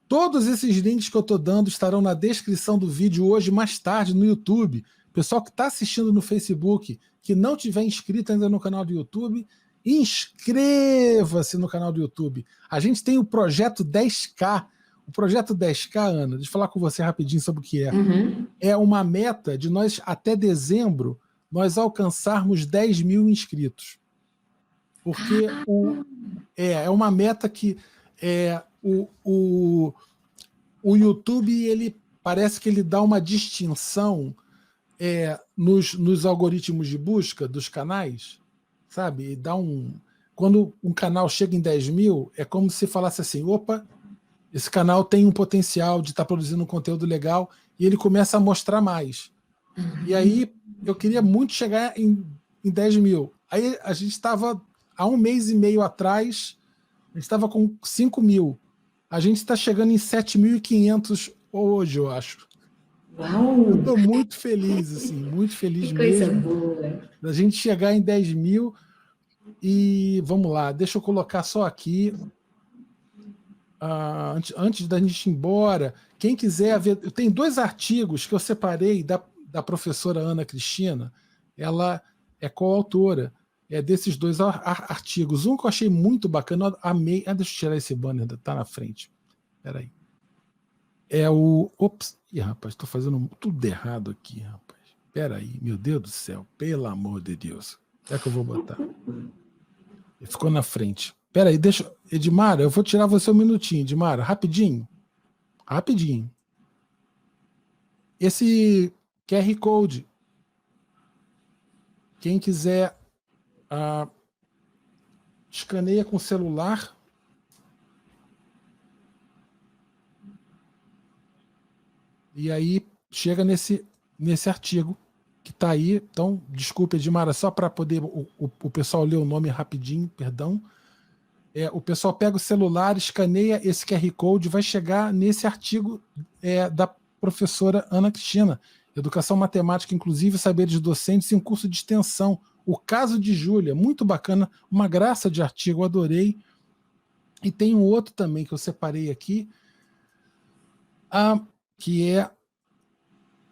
Todos esses links que eu estou dando estarão na descrição do vídeo hoje, mais tarde, no YouTube. Pessoal que está assistindo no Facebook, que não tiver inscrito ainda no canal do YouTube, inscreva-se no canal do YouTube. A gente tem o projeto 10K. O projeto 10K, Ana, deixa eu falar com você rapidinho sobre o que é. Uhum. É uma meta de nós, até dezembro, nós alcançarmos 10 mil inscritos. Porque é uma meta que o YouTube, ele parece que ele dá uma distinção nos algoritmos de busca dos canais, sabe? E dá quando um canal chega em 10 mil, é como se falasse assim, opa, esse canal tem um potencial de estar produzindo um conteúdo legal, e ele começa a mostrar mais. E aí eu queria muito chegar em 10 mil. Aí a gente estava, há um mês e meio atrás, a gente estava com 5 mil. A gente está chegando em 7.500 hoje, eu acho. Uau! Eu estou muito feliz, assim, muito feliz Que coisa mesmo boa! da gente chegar em 10 mil. E vamos lá, deixa eu colocar só aqui, antes da gente ir embora, quem quiser ver, tem 2 artigos que eu separei da professora Ana Cristina, ela é coautora desses 2 artigos. Um que eu achei muito bacana, eu amei. Deixa eu tirar esse banner, tá na frente. Peraí. Ops, rapaz, estou fazendo tudo errado aqui, rapaz. Peraí, meu Deus do céu, pelo amor de Deus. Onde é que eu vou botar? Ele ficou na frente. Peraí, deixa. Edmara, eu vou tirar você um minutinho, Edmara, rapidinho. Rapidinho. Esse QR Code, quem quiser, escaneia com o celular. E aí chega nesse artigo que está aí. Então, desculpe, Edmara, só para poder o pessoal ler o nome rapidinho, perdão. O pessoal pega o celular, escaneia esse QR Code, vai chegar nesse artigo da professora Ana Cristina, Educação Matemática Inclusiva e Saberes Docentes em curso de extensão. O caso de Júlia, muito bacana, uma graça de artigo, adorei. E tem um outro também que eu separei aqui, que é,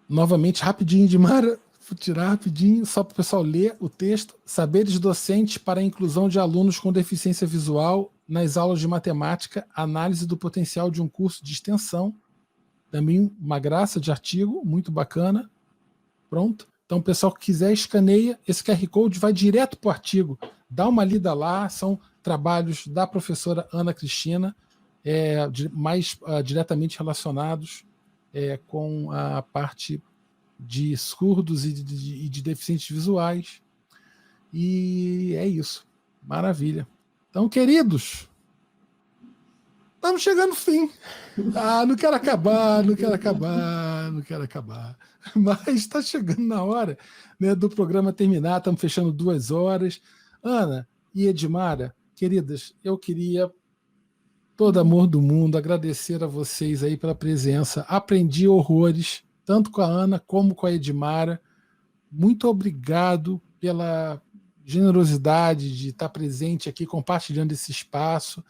novamente, rapidinho, Edmara, vou tirar rapidinho, só para o pessoal ler o texto. Saberes Docentes para a Inclusão de Alunos com Deficiência Visual nas Aulas de Matemática, Análise do Potencial de um Curso de Extensão. Também uma graça de artigo, muito bacana. Pronto. Então, o pessoal que quiser, escaneia. Esse QR Code vai direto para o artigo. Dá uma lida lá, são trabalhos da professora Ana Cristina, mais diretamente relacionados com a parte de surdos e de deficientes visuais. E é isso. Maravilha. Então, queridos, estamos chegando no fim. Não quero acabar. Mas está chegando na hora, né, do programa terminar. Estamos fechando 2 horas. Ana e Edmara, queridas, eu queria, todo amor do mundo, agradecer a vocês aí pela presença. Aprendi horrores, tanto com a Ana como com a Edmara. Muito obrigado pela generosidade de estar presente aqui, compartilhando esse espaço.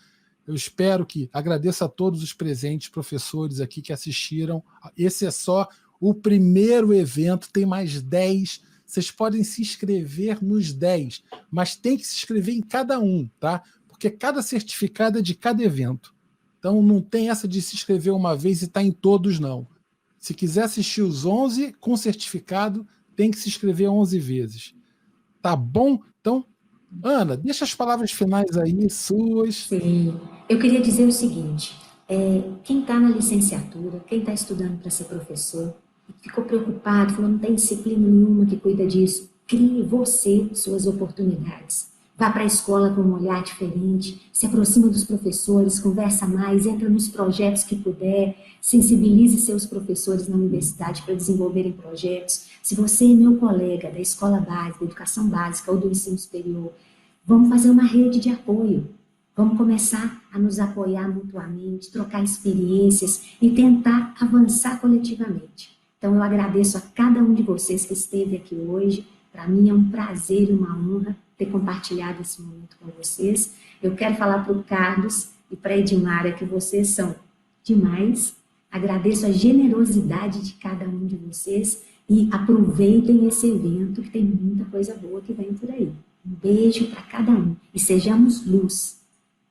Eu espero que, agradeço a todos os presentes, professores aqui que assistiram. Esse é só o primeiro evento, tem mais 10 vocês podem se inscrever nos 10, mas tem que se inscrever em cada um, tá? Porque cada certificado é de cada evento. Então não tem essa de se inscrever uma vez e estar em todos, não. Se quiser assistir os 11 com certificado, tem que se inscrever 11 vezes. Tá bom? Então, Ana, deixa as palavras finais aí, suas. Sim, eu queria dizer o seguinte: quem está na licenciatura, quem está estudando para ser professor, e ficou preocupado, falou, não tem disciplina nenhuma que cuida disso, crie você suas oportunidades. Vá para a escola com um olhar diferente, se aproxima dos professores, conversa mais, entra nos projetos que puder, sensibilize seus professores na universidade para desenvolverem projetos. Se você é meu colega da escola básica, da educação básica ou do ensino superior, vamos fazer uma rede de apoio. Vamos começar a nos apoiar mutuamente, trocar experiências e tentar avançar coletivamente. Então, eu agradeço a cada um de vocês que esteve aqui hoje. Para mim é um prazer e uma honra ter compartilhado esse momento com vocês. Eu quero falar para o Carlos e para a Edmara que vocês são demais. Agradeço a generosidade de cada um de vocês e aproveitem esse evento, que tem muita coisa boa que vem por aí. Um beijo para cada um e sejamos luz.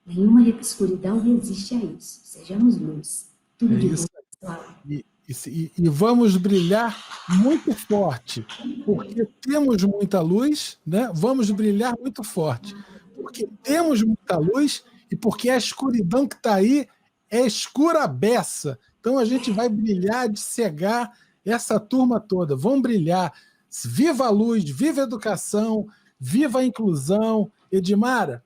Nenhuma escuridão resiste a isso. Sejamos luz. Tudo de bom, pessoal. E vamos brilhar muito forte, porque temos muita luz, né? Vamos brilhar muito forte, porque temos muita luz e porque a escuridão que está aí é escura beça. Então a gente vai brilhar de cegar essa turma toda. Vão brilhar. Viva a luz, viva a educação, viva a inclusão. Edmara,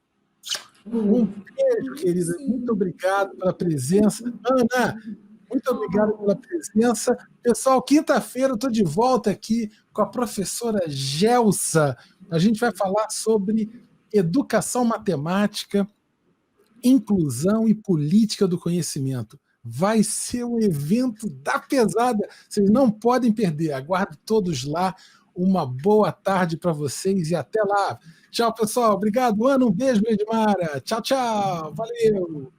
um beijo, querida. Muito obrigado pela presença. Ana, muito obrigado pela presença. Pessoal, quinta-feira eu estou de volta aqui com a professora Gelsa. A gente vai falar sobre educação matemática, inclusão e política do conhecimento. Vai ser um evento da pesada. Vocês não podem perder. Aguardo todos lá. Uma boa tarde para vocês e até lá. Tchau, pessoal. Obrigado, Ana. Um beijo, Edmara. Tchau, tchau. Valeu.